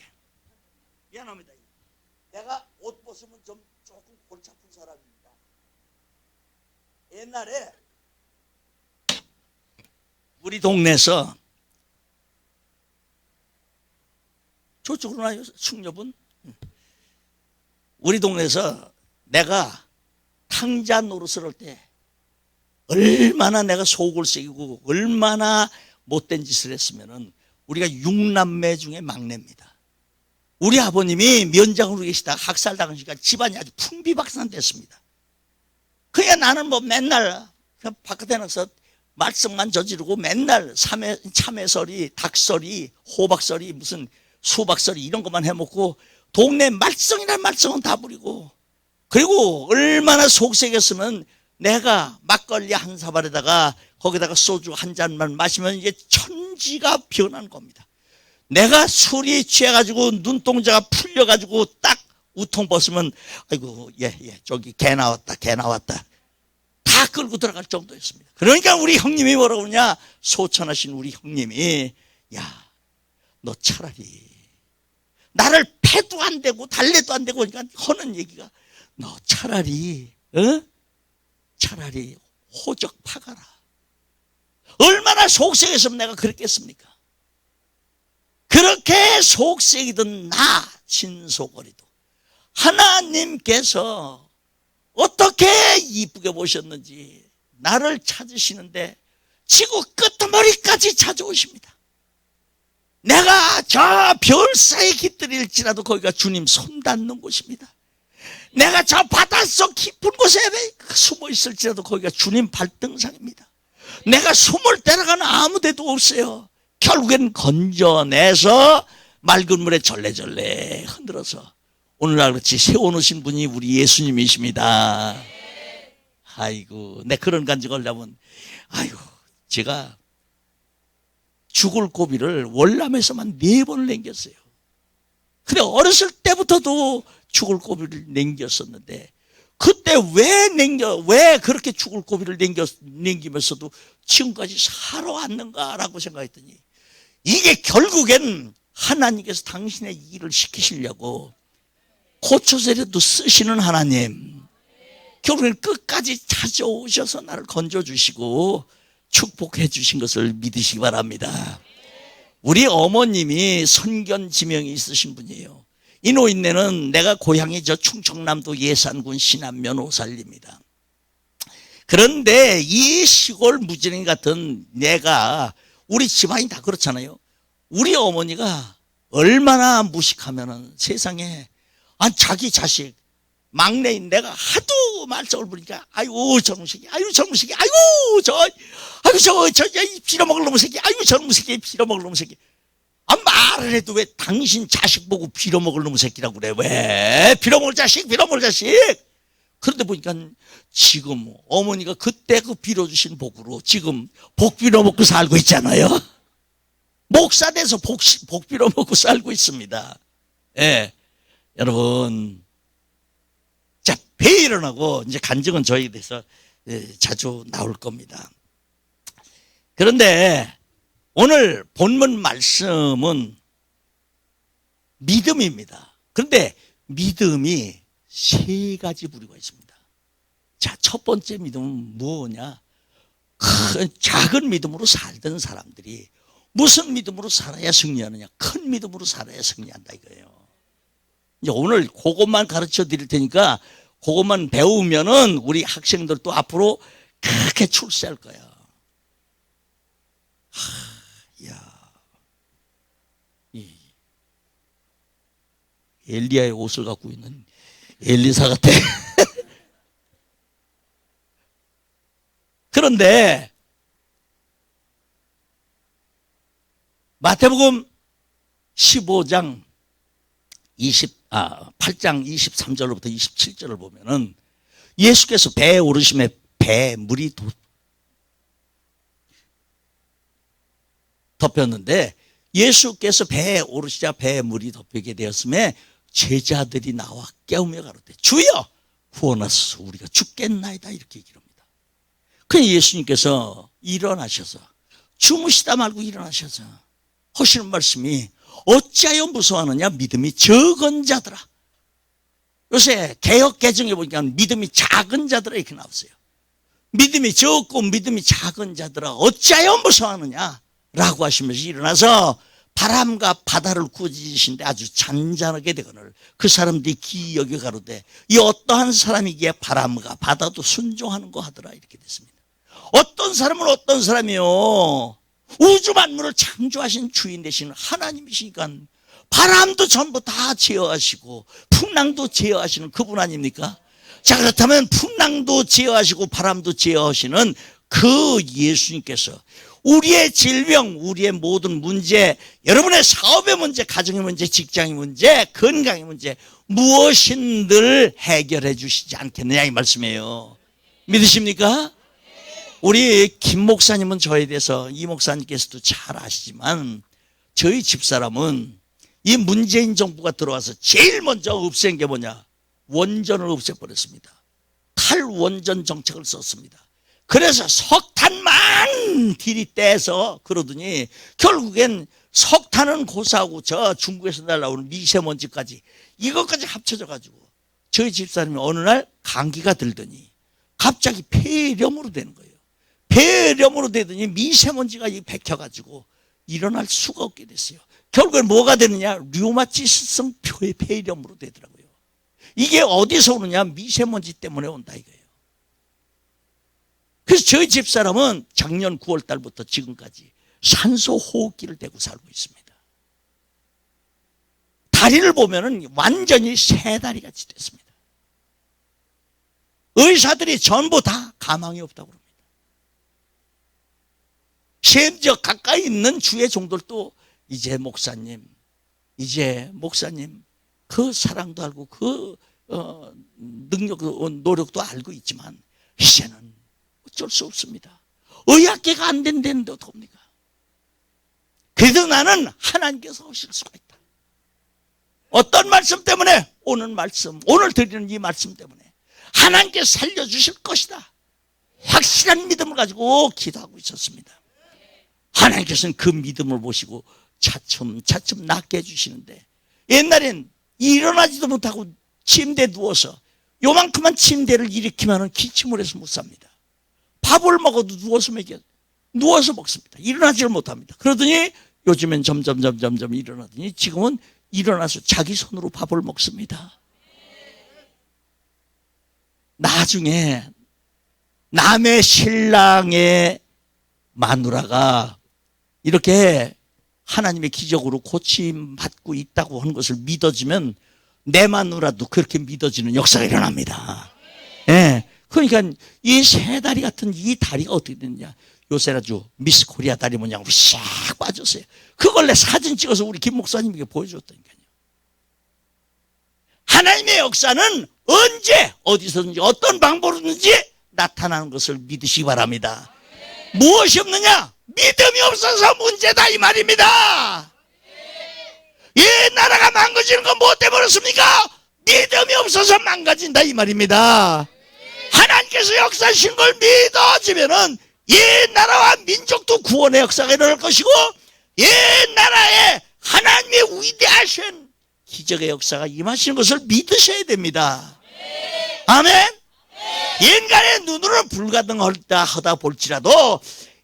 미안합니다. 내가 옷 벗으면 좀 조금 골치 아픈 사람입니다. 옛날에 우리 동네에서 저쪽으로 나요 숙녀분. 우리 동네에서 내가 탕자 노릇을 할 때 얼마나 내가 속을 새기고 얼마나 못된 짓을 했으면은 우리가 6남매 중에 막내입니다. 우리 아버님이 면장으로 계시다가 학살당하시니까 집안이 아주 풍비박산됐습니다. 그러니까 나는 뭐 맨날 그냥 바깥에 나가서 말썽만 저지르고 맨날 참외서리, 닭서리, 호박서리, 무슨 수박서리 이런 것만 해먹고 동네 말썽이란 말썽은 다 부리고 그리고 얼마나 속색이었으면 내가 막걸리 한 사발에다가 거기다가 소주 한 잔만 마시면 이제 천지가 변한 겁니다. 내가 술이 취해가지고 눈동자가 풀려가지고 딱 우통 벗으면 아이고 저기 개 나왔다 다 끌고 들어갈 정도였습니다. 그러니까 우리 형님이 뭐라고 그러냐, 소천하신 우리 형님이 야 너 차라리 나를 패도 안 되고 달래도 안 되고 그러니까 하는 얘기가 너 차라리 호적 파가라. 얼마나 속색했으면 내가 그랬겠습니까? 그렇게 속색이던 나 신속거리도 하나님께서 어떻게 이쁘게 보셨는지 나를 찾으시는데 지구 끝머리까지 찾아오십니다. 내가 저 별 사이 깃들일지라도 거기가 주님 손 닿는 곳입니다. 내가 저 바닷속 깊은 곳에 숨어 있을지라도 거기가 주님 발등상입니다. 내가 숨을 데라가는 아무 데도 없어요. 결국엔 건져내서 맑은 물에 절레절레 흔들어서 오늘날 그렇지 세워놓으신 분이 우리 예수님이십니다. 아이고 내 그런 간증을 하려면 아이고 제가 죽을 고비를 월남에서만 4번을 남겼어요. 근데 어렸을 때부터도 죽을 고비를 남겼었는데 그때 왜 그렇게 죽을 고비를 남기면서도 지금까지 살아왔는가라고 생각했더니 이게 결국엔 하나님께서 당신의 일을 시키시려고 고쳐서라도 쓰시는 하나님, 결국엔 끝까지 찾아오셔서 나를 건져주시고 축복해 주신 것을 믿으시기 바랍니다. 우리 어머님이 선견지명이 있으신 분이에요. 이 노인네는 내가 고향이 저 충청남도 예산군 신안면 오살리입니다. 그런데 이 시골 무지랭이 같은 내가, 우리 집안이 다 그렇잖아요. 우리 어머니가 얼마나 무식하면은 세상에, 자기 자식 막내인 내가 하도 말썽을 부리니까 아이고 저놈 새끼, 아이고 저놈 새끼, 아이고 저 빌어먹을 놈 새끼, 아이고 저놈 새끼, 빌어먹을 놈 새끼. 말을 해도 왜 당신 자식 보고 빌어먹을 놈 새끼라고 그래? 왜 빌어먹을 자식, 빌어먹을 자식. 그런데 보니까 지금 어머니가 그때 그 빌어주신 복으로 지금 복 빌어먹고 살고 있잖아요. 목사 돼서 복 빌어먹고 살고 있습니다. 예, 여러분, 자, 배 일어나고 이제 간증은 저희에 대해서 자주 나올 겁니다. 그런데 오늘 본문 말씀은 믿음입니다. 그런데 믿음이 세 가지 부류가 있습니다. 자, 첫 번째 믿음은 뭐냐? 작은 믿음으로 살던 사람들이 무슨 믿음으로 살아야 승리하느냐? 큰 믿음으로 살아야 승리한다 이거예요. 이제 오늘 그것만 가르쳐 드릴 테니까 그것만 배우면은 우리 학생들도 앞으로 그렇게 출세할 거야. 이 엘리야의 옷을 갖고 있는 엘리사 같아. 그런데 마태복음 15장 8장 23절로부터 27절을 보면은 예수께서 배에 오르심에 배에 물이 덮였는데, 예수께서 배에 오르시자 배에 물이 덮이게 되었음에 제자들이 나와 깨우며 가로되 주여 구원하소서 우리가 죽겠나이다 이렇게 얘기를 합니다. 그냥 예수님께서 일어나셔서 주무시다 말고 일어나셔서 하시는 말씀이 어찌하여 무서워하느냐 믿음이 적은 자들아. 요새 개역 개정에 보니까 믿음이 작은 자들아 이렇게 나왔어요. 믿음이 적고 믿음이 작은 자들아 어찌하여 무서워하느냐 라고 하시면서 일어나서 바람과 바다를 꾸짖으신데 아주 잔잔하게 되거늘 그 사람들이 기이 여겨 가로되 이 어떠한 사람이기에 바람과 바다도 순종하는 거 하더라 이렇게 됐습니다. 어떤 사람은 어떤 사람이요, 우주 만물을 창조하신 주인 되시는 하나님이시니까 바람도 전부 다 제어하시고 풍랑도 제어하시는 그분 아닙니까? 자, 그렇다면 풍랑도 제어하시고 바람도 제어하시는 그 예수님께서 우리의 질병, 우리의 모든 문제, 여러분의 사업의 문제, 가정의 문제, 직장의 문제, 건강의 문제 무엇인들 해결해 주시지 않겠느냐 이 말씀이에요. 믿으십니까? 우리 김 목사님은 저에 대해서, 이 목사님께서도 잘 아시지만 저희 집사람은 이 문재인 정부가 들어와서 제일 먼저 없앤 게 뭐냐? 원전을 없애버렸습니다. 탈원전 정책을 썼습니다. 그래서 석탄만 들이떼서 그러더니 결국엔 석탄은 고사하고 저 중국에서 날라오는 미세먼지까지 이것까지 합쳐져 가지고 저희 집사람이 어느 날 감기가 들더니 갑자기 폐렴으로 되는 거예요. 폐렴으로 되더니 미세먼지가 백혀가지고 일어날 수가 없게 됐어요. 결국엔 뭐가 되느냐? 류마티스성 폐렴으로 되더라고요. 이게 어디서 오느냐? 미세먼지 때문에 온다 이거예요. 그래서 저희 집사람은 작년 9월 달부터 지금까지 산소 호흡기를 대고 살고 있습니다. 다리를 보면은 완전히 새 다리 같이 됐습니다. 의사들이 전부 다 가망이 없다고 합니다. 심지어 가까이 있는 주의 종들도 이제 목사님 그 사랑도 알고 그 능력, 노력도 알고 있지만 이제는 어쩔 수 없습니다. 의학계가 안 된다는데 어떡합니까? 그래도 나는 하나님께서 하실 수가 있다. 어떤 말씀 때문에? 오늘 말씀, 오늘 드리는 이 말씀 때문에 하나님께서 살려주실 것이다. 확실한 믿음을 가지고 기도하고 있었습니다. 하나님께서는 그 믿음을 보시고 차츰 낫게 해주시는데, 옛날엔 일어나지도 못하고 침대에 누워서 요만큼만 침대를 일으키면 기침을 해서 못 삽니다. 밥을 먹어도 누워서 먹습니다. 일어나지를 못합니다. 그러더니 요즘엔 점점 일어나더니 지금은 일어나서 자기 손으로 밥을 먹습니다. 나중에 남의 신랑의 마누라가 이렇게 하나님의 기적으로 고침받고 있다고 하는 것을 믿어지면 내 마누라도 그렇게 믿어지는 역사가 일어납니다. 예. 그러니까 이 세 다리 같은 이 다리가 어떻게 됐냐. 요새 아주 미스 코리아 다리 모양으로 싹 빠졌어요. 그걸 내 사진 찍어서 우리 김 목사님에게 보여줬다니까요. 하나님의 역사는 언제 어디서든지 어떤 방법으로든지 나타나는 것을 믿으시기 바랍니다. 무엇이 없느냐? 믿음이 없어서 문제다 이 말입니다. 이 나라가 망가지는 건 뭐 때문에 그렇습니까? 믿음이 없어서 망가진다 이 말입니다. 하나님께서 역사하신 걸 믿어지면은 이 나라와 민족도 구원의 역사가 일어날 것이고 이 나라에 하나님의 위대하신 기적의 역사가 임하시는 것을 믿으셔야 됩니다. 아멘. 인간의 눈으로는 불가능하다 하다 볼지라도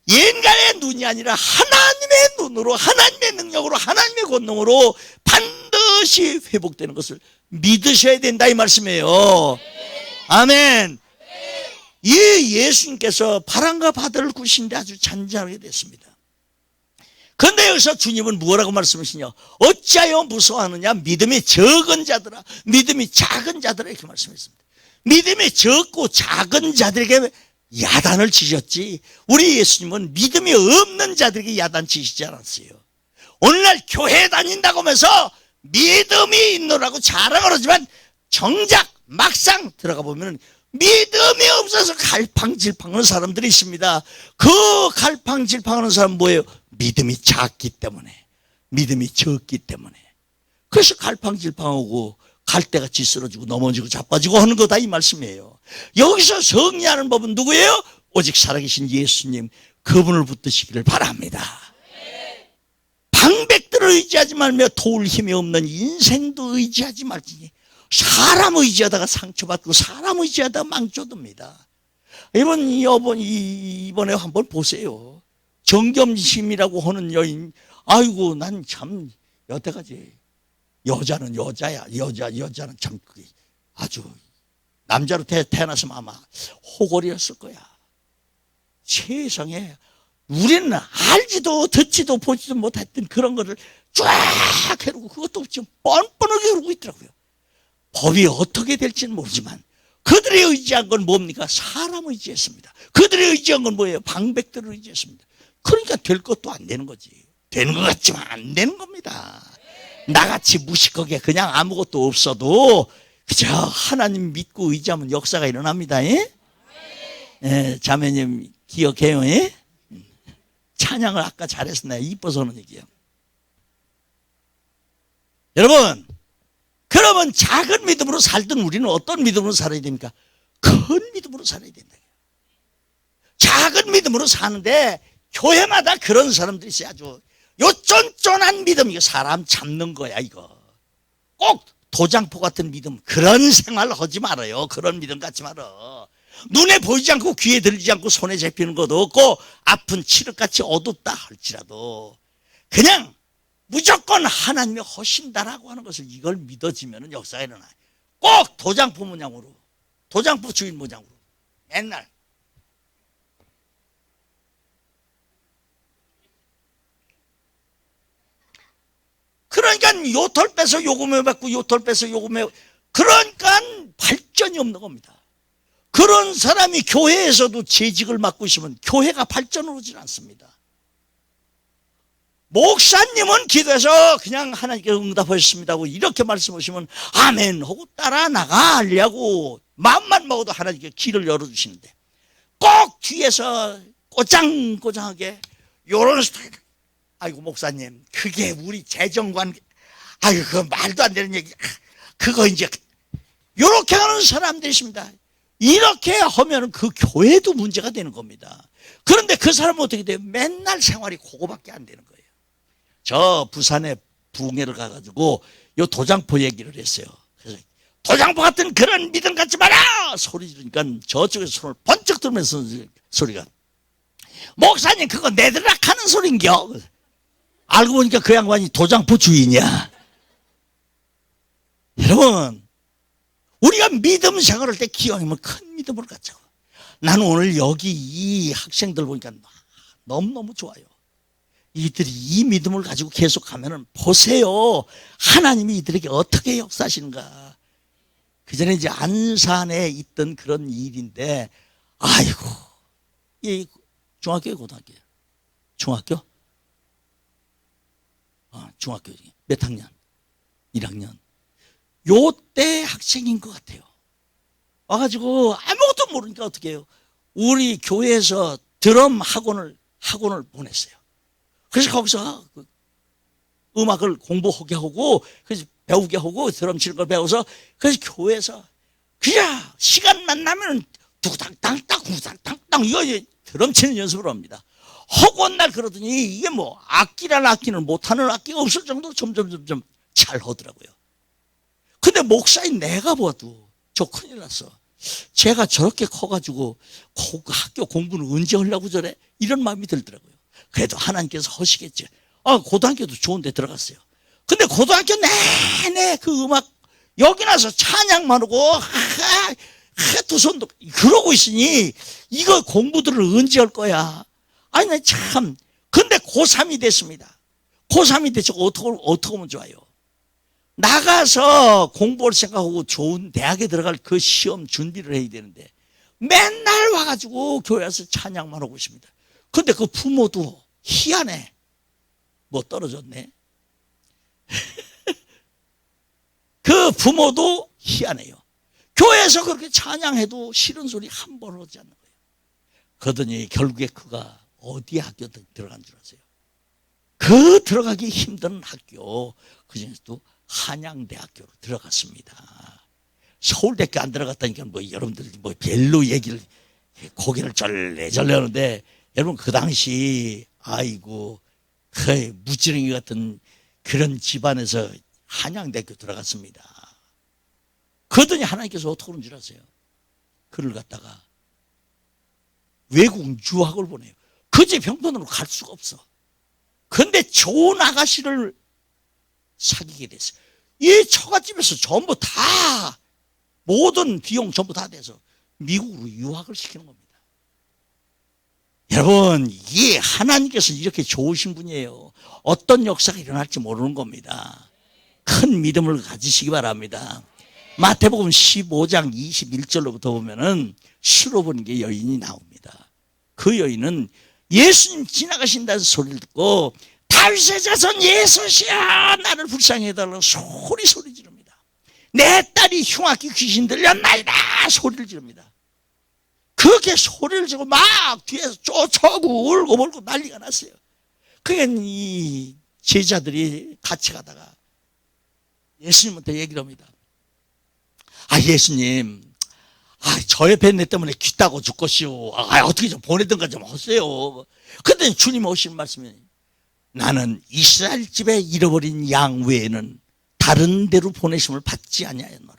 인간의 눈이 아니라 하나님의 눈으로 하나님의 능력으로 하나님의 권능으로 반드시 회복되는 것을 믿으셔야 된다 이 말씀이에요. 아멘. 이 예수님께서 바람과 바다를 구신데 아주 잔잔하게 됐습니다. 그런데 여기서 주님은 뭐라고 말씀하시냐? 어찌하여 무서워하느냐? 믿음이 적은 자들아, 믿음이 작은 자들아 이렇게 말씀했습니다. 믿음이 적고 작은 자들에게 야단을 치셨지 우리 예수님은 믿음이 없는 자들에게 야단 치시지 않았어요. 오늘날 교회 다닌다고 하면서 믿음이 있노라고 자랑을 하지만 정작 막상 들어가 보면 믿음이 없어서 갈팡질팡하는 사람들이 있습니다. 그 갈팡질팡하는 사람은 뭐예요? 믿음이 작기 때문에, 믿음이 적기 때문에. 그래서 갈팡질팡하고 갈대같이 쓰러지고 넘어지고 자빠지고 하는 거다 이 말씀이에요. 여기서 정리하는 법은 누구예요? 오직 살아계신 예수님 그분을 붙드시기를 바랍니다. 방백들을 의지하지 말며 도울 힘이 없는 인생도 의지하지 말지니 사람 의지하다가 상처받고 사람 의지하다가 망쳐듭니다. 이번에 한번 보세요. 정겸심이라고 하는 여인, 아이고 난 참 여태까지 여자는 여자야. 여자는 참 아주 남자로 태어났으면 아마 호골이었을 거야. 세상에 우리는 알지도 듣지도 보지도 못했던 그런 거를 쫙 해놓고 그것도 지금 뻔뻔하게 그러고 있더라고요. 법이 어떻게 될지는 모르지만 그들이 의지한 건 뭡니까? 사람 의지했습니다. 그들이 의지한 건 뭐예요? 방백들을 의지했습니다. 그러니까 될 것도 안 되는 거지. 되는 것 같지만 안 되는 겁니다. 나같이 무식하게 그냥 아무것도 없어도 그저 하나님 믿고 의지하면 역사가 일어납니다. 예? 예, 자매님 기억해요? 예? 찬양을 아까 잘했었나요? 이뻐서 하는 얘기예요. 여러분, 그러면 작은 믿음으로 살던 우리는 어떤 믿음으로 살아야 됩니까? 큰 믿음으로 살아야 된다. 작은 믿음으로 사는데 교회마다 그런 사람들이 있어요. 아주 요 쫀쫀한 믿음, 이거 사람 잡는 거야 이거. 꼭 도장포 같은 믿음, 그런 생활 하지 말아요. 그런 믿음 갖지 말아. 눈에 보이지 않고 귀에 들리지 않고 손에 잡히는 것도 없고 아픈 칠흑같이 어둡다 할지라도 그냥 무조건 하나님이 하신다라고 하는 것을 이걸 믿어지면 역사가 일어나요. 꼭 도장포 모양으로, 도장포 주인 모양으로 맨날 그러니까 요털 빼서 요금해 받고 요털 빼서 요금해, 그러니까 발전이 없는 겁니다. 그런 사람이 교회에서도 재직을 맡고 있으면 교회가 발전을 오질 않습니다. 목사님은 기도해서 그냥 하나님께 응답하셨습니다 하고 이렇게 말씀하시면 아멘 하고 따라 나가려고 마음만 먹어도 하나님께 길을 열어주시는데 꼭 뒤에서 꼬장꼬장하게 요런 스타일, 아이고 목사님 그게 우리 재정관, 아이고 그 말도 안 되는 얘기, 그거 이제 요렇게 하는 사람들이 있습니다. 이렇게 하면 그 교회도 문제가 되는 겁니다. 그런데 그 사람은 어떻게 돼요? 맨날 생활이 그거밖에 안 되는 거예요. 저 부산에 붕해를 가가지고 요 도장포 얘기를 했어요. 그래서 도장포 같은 그런 믿음 갖지 마라 소리 지르니까 저쪽에서 손을 번쩍 들면서 소리가, 목사님 그거 내드락 하는 소린겨. 알고 보니까 그 양반이 도장포 주인이야. 여러분, 우리가 믿음 생활할 때 기왕이면 큰 믿음을 갖자고. 나는 오늘 여기 이 학생들 보니까 너무너무 좋아요. 이들이 이 믿음을 가지고 계속 가면은 보세요, 하나님이 이들에게 어떻게 역사하시는가. 그 전에 이제 안산에 있던 그런 일인데, 아이고, 이 중학교에 고등학교예요? 중학교? 중학교 몇 학년? 1학년. 요때 학생인 것 같아요. 와가지고 아무것도 모르니까 어떻게 해요? 우리 교회에서 드럼 학원을 보냈어요. 그래서 거기서 음악을 공부하게 하고, 그래서 배우게 하고, 드럼 치는 걸 배워서, 그래서 교회에서 그냥 시간만 나면 두당땅땅 두당땅땅 이거 드럼 치는 연습을 합니다. 허구한 날 그러더니 이게 뭐 악기란 악기는 못하는 악기가 없을 정도로 점점 잘 하더라고요. 근데 목사인 내가 봐도 저 큰일 났어. 제가 저렇게 커가지고 학교 공부는 언제 하려고 저래? 이런 마음이 들더라고요. 그래도 하나님께서 하시겠지. 고등학교도 좋은 데 들어갔어요. 근데 고등학교 내내 그 음악, 여기 나서 찬양만 하고 두 손도 그러고 있으니 이거 공부들을 언제 할 거야? 아니, 나 참. 근데 고3이 됐습니다. 고3이 됐죠. 어떻게 하면 좋아요? 나가서 공부를 생각하고 좋은 대학에 들어갈 그 시험 준비를 해야 되는데 맨날 와가지고 교회 와서 찬양만 하고 있습니다. 근데 그 부모도 희한해. 뭐 떨어졌네. 그 부모도 희한해요. 교회에서 그렇게 찬양해도 싫은 소리 한 번 하지 않는 거예요. 그러더니 결국에 그가 어디 학교 들어간 줄 아세요? 그 들어가기 힘든 학교, 그중에서도 한양대학교로 들어갔습니다. 서울대학교 안 들어갔다니까 뭐 여러분들 뭐 별로 얘기를 고개를 절레절레 하는데, 여러분 그 당시 아이고 그 무지렁이 같은 그런 집안에서 한양대학교 들어갔습니다. 그러더니 하나님께서 어떻게 하는 줄 아세요? 그를 갖다가 외국 유학을 보내요. 그 집 형편으로 갈 수가 없어. 근데 좋은 아가씨를 사귀게 됐어요. 이 처갓집에서 전부 다 모든 비용 전부 다 돼서 미국으로 유학을 시키는 겁니다. 여러분, 이게 하나님께서 이렇게 좋으신 분이에요. 어떤 역사가 일어날지 모르는 겁니다. 큰 믿음을 가지시기 바랍니다. 마태복음 15장 21절로부터 보면은 수로보니게 여인이 나옵니다. 그 여인은 예수님 지나가신다는 소리를 듣고 다윗의 자손 예수시여 나를 불쌍히 해달라고 소리 지릅니다. 내 딸이 흉악히 귀신 들렸나이다 소리를 지릅니다. 그렇게 소리를 지르고 막 뒤에서 쫓아오고 울고 몰고 난리가 났어요. 그러니까 이 제자들이 같이 가다가 예수님한테 얘기를 합니다. 예수님, 저 옆에 내 때문에 귀따고 죽겠시오. 어떻게 좀 보내든가 좀 하세요. 근데 주님 오신 말씀이, 나는 이스라엘 집에 잃어버린 양 외에는 다른 데로 보내심을 받지 아니하였노라.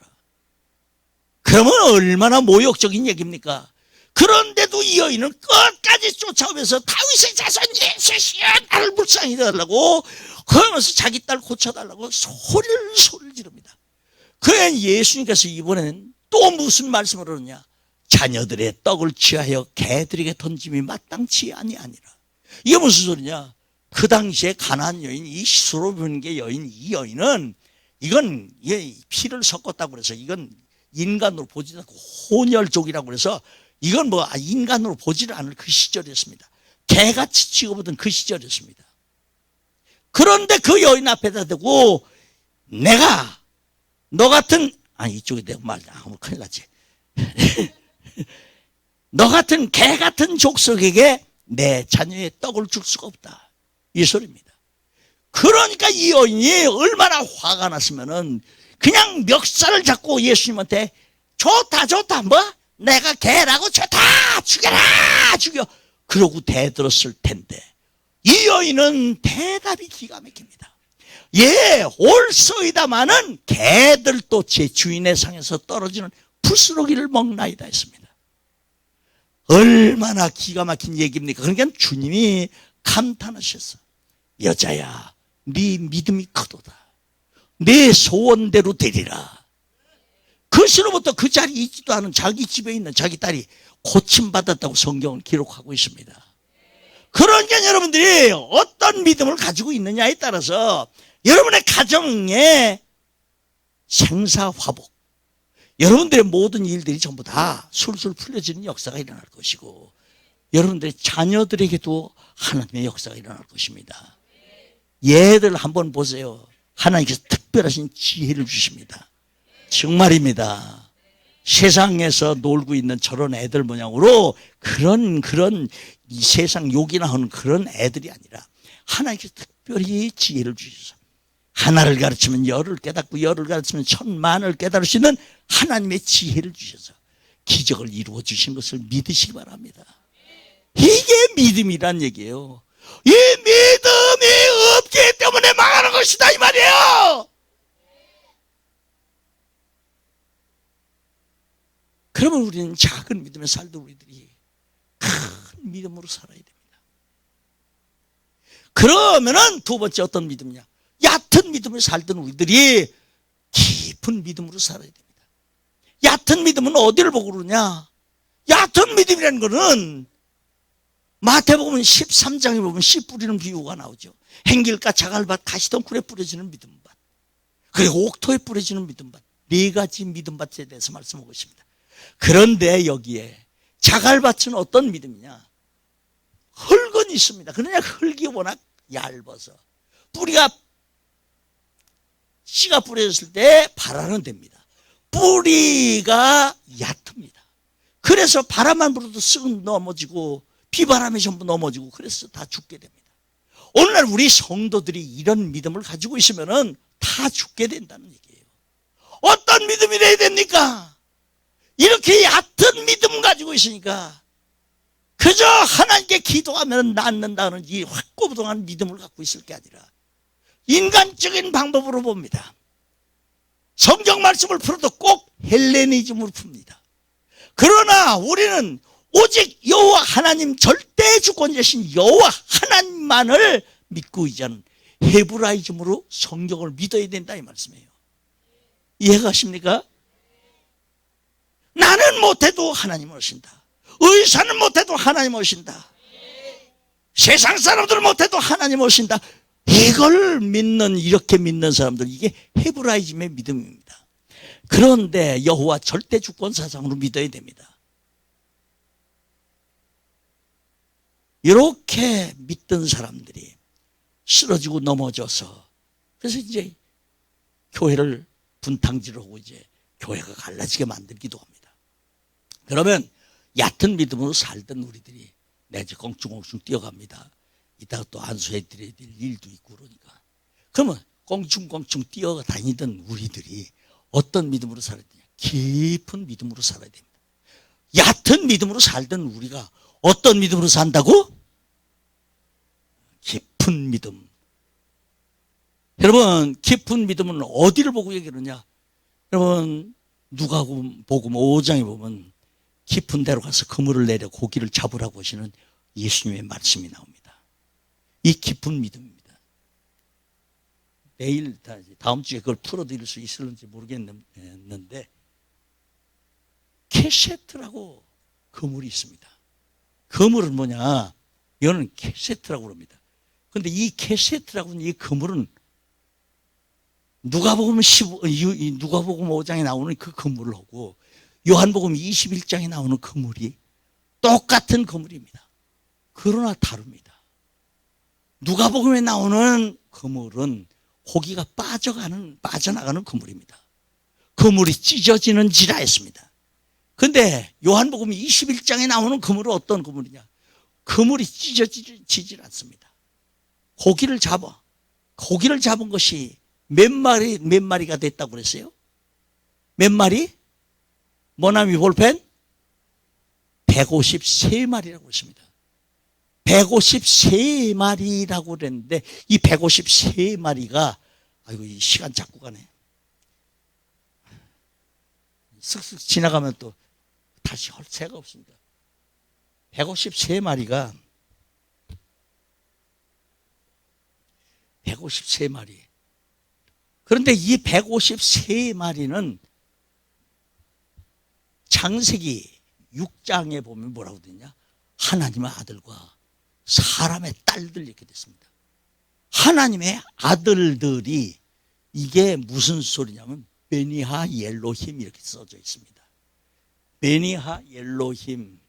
그러면 얼마나 모욕적인 얘기입니까? 그런데도 이 여인은 끝까지 쫓아오면서 다윗의 자손 예수시여 나를 불쌍히 해달라고, 그러면서 자기 딸 고쳐달라고 소리를 지릅니다. 그래 예수님께서 이번에는 또 무슨 말씀을 하느냐? 자녀들의 떡을 취하여 개들에게 던짐이 마땅치 아니하니라. 이게 무슨 소리냐? 그 당시에 가나안 여인, 이 수로변계 여인, 이 여인은 이건 피를 섞었다고 그래서 이건 인간으로 보지도 않고 혼혈족이라고 그래서 이건 뭐 인간으로 보지를 않을 그 시절이었습니다. 개같이 취급하던 그 시절이었습니다. 그런데 그 여인 앞에다 대고 내가 너 같은 이쪽에 대고 말자 큰일 났지. 너 같은 개 같은 족속에게 내 자녀의 떡을 줄 수가 없다. 이 소리입니다. 그러니까 이 여인이 얼마나 화가 났으면은 그냥 멱살을 잡고 예수님한테 좋다 뭐 내가 개라고 좋다 죽여 그러고 대들었을 텐데 이 여인은 대답이 기가 막힙니다. 예, 올소이다마는 개들도 제 주인의 상에서 떨어지는 부스러기를 먹나이다 했습니다. 얼마나 기가 막힌 얘기입니까? 그러니까 주님이 감탄하셨어. 여자야, 네 믿음이 크도다. 내 소원대로 되리라. 그 시로부터 그 자리에 있지도 않은 자기 집에 있는 자기 딸이 고침받았다고 성경은 기록하고 있습니다. 그러니까 여러분들이 어떤 믿음을 가지고 있느냐에 따라서 여러분의 가정의 생사화복, 여러분들의 모든 일들이 전부 다 술술 풀려지는 역사가 일어날 것이고, 여러분들의 자녀들에게도 하나님의 역사가 일어날 것입니다. 얘들 한번 보세요. 하나님께서 특별하신 지혜를 주십니다. 정말입니다. 세상에서 놀고 있는 저런 애들 모양으로 그런 이 세상 욕이나 하는 그런 애들이 아니라 하나님께서 특별히 지혜를 주셔서 하나를 가르치면 열을 깨닫고 열을 가르치면 천만을 깨달을 수 있는 하나님의 지혜를 주셔서 기적을 이루어 주신 것을 믿으시기 바랍니다. 이게 믿음이란 얘기예요. 이 믿음이 없기 때문에 망하는 것이다 이 말이에요. 그러면 우리는 작은 믿음에 살던 우리들이 큰 믿음으로 살아야 됩니다. 그러면은 두 번째 어떤 믿음이냐? 얕은 믿음을 살던 우리들이 깊은 믿음으로 살아야 됩니다. 얕은 믿음은 어디를 보고 그러냐? 얕은 믿음이라는 거는 마태복음 13장에 보면 씨 뿌리는 비유가 나오죠. 행길과 자갈밭, 가시덩굴에 뿌려지는 믿음밭, 그리고 옥토에 뿌려지는 믿음밭, 네 가지 믿음밭에 대해서 말씀하고 있습니다. 그런데 여기에 자갈밭은 어떤 믿음이냐? 흙은 있습니다. 그러나 흙이 워낙 얇아서 뿌리가 씨가 뿌려졌을 때 발화는 됩니다. 뿌리가 얕습니다. 그래서 바람만 불어도 쓱 넘어지고 비바람에 전부 넘어지고 그래서 다 죽게 됩니다. 오늘날 우리 성도들이 이런 믿음을 가지고 있으면 다 죽게 된다는 얘기예요. 어떤 믿음이 돼야 됩니까? 이렇게 얕은 믿음 가지고 있으니까 그저 하나님께 기도하면 낫는다는 이 확고부동한 믿음을 갖고 있을 게 아니라 인간적인 방법으로 봅니다. 성경 말씀을 풀어도 꼭 헬레니즘으로 풉니다. 그러나 우리는 오직 여호와 하나님 절대 주권자신 여호와 하나님만을 믿고 의지하는 헤브라이즘으로 성경을 믿어야 된다 이 말씀이에요. 이해가 가십니까? 나는 못해도 하나님은 오신다. 의사는 못해도 하나님 오신다. 세상 사람들은 못해도 하나님 오신다. 이걸 믿는, 이렇게 믿는 사람들, 이게 헤브라이즘의 믿음입니다. 그런데 여호와 절대 주권 사상으로 믿어야 됩니다. 이렇게 믿던 사람들이 쓰러지고 넘어져서 그래서 이제 교회를 분탕질하고 이제 교회가 갈라지게 만들기도 합니다. 그러면 얕은 믿음으로 살던 우리들이 내가 이제 껑충껑충 뛰어갑니다. 이따가 또 안수해 드려야 될 일도 있고 그러니까. 그러면 껑충껑충 뛰어다니던 우리들이 어떤 믿음으로 살아야 되냐? 깊은 믿음으로 살아야 됩니다. 얕은 믿음으로 살던 우리가 어떤 믿음으로 산다고? 깊은 믿음. 여러분, 깊은 믿음은 어디를 보고 얘기하느냐? 여러분, 누가복음 5장에 보면 깊은 데로 가서 그물을 내려 고기를 잡으라고 하시는 예수님의 말씀이 나옵니다. 이 깊은 믿음입니다. 내일 다음 주에 그걸 풀어드릴 수 있을는지 모르겠는데 캐세트라고 그물이 있습니다. 그물은 뭐냐? 이거는 캐세트라고 그럽니다. 그런데 이 캐세트라고 하는 이 그물은 누가복음 5장에 나오는 그 그물을 하고 요한복음 21장에 나오는 그물이 똑같은 그물입니다. 그러나 다릅니다. 누가복음에 나오는 그물은 고기가 빠져나가는 그물입니다. 그물이 찢어지는지라 했습니다. 근데 요한복음 21장에 나오는 그물은 어떤 그물이냐? 그물이 찢어지질 않습니다. 고기를 잡은 것이 몇 마리가 됐다고 그랬어요? 몇 마리? 모나미 볼펜? 153마리라고 했습니다. 153마리라고 그랬는데 이 153마리가 아이고, 이 시간 자꾸 가네. 슥슥 지나가면 또 다시 할 새가 없습니다. 153마리가 153마리. 그런데 이 153마리는 창세기 6장에 보면 뭐라고 되냐? 하나님의 아들과 사람의 딸들 이렇게 됐습니다. 하나님의 아들들이 이게 무슨 소리냐면 베니하 엘로힘 이렇게 써져 있습니다. 베니하 엘로힘.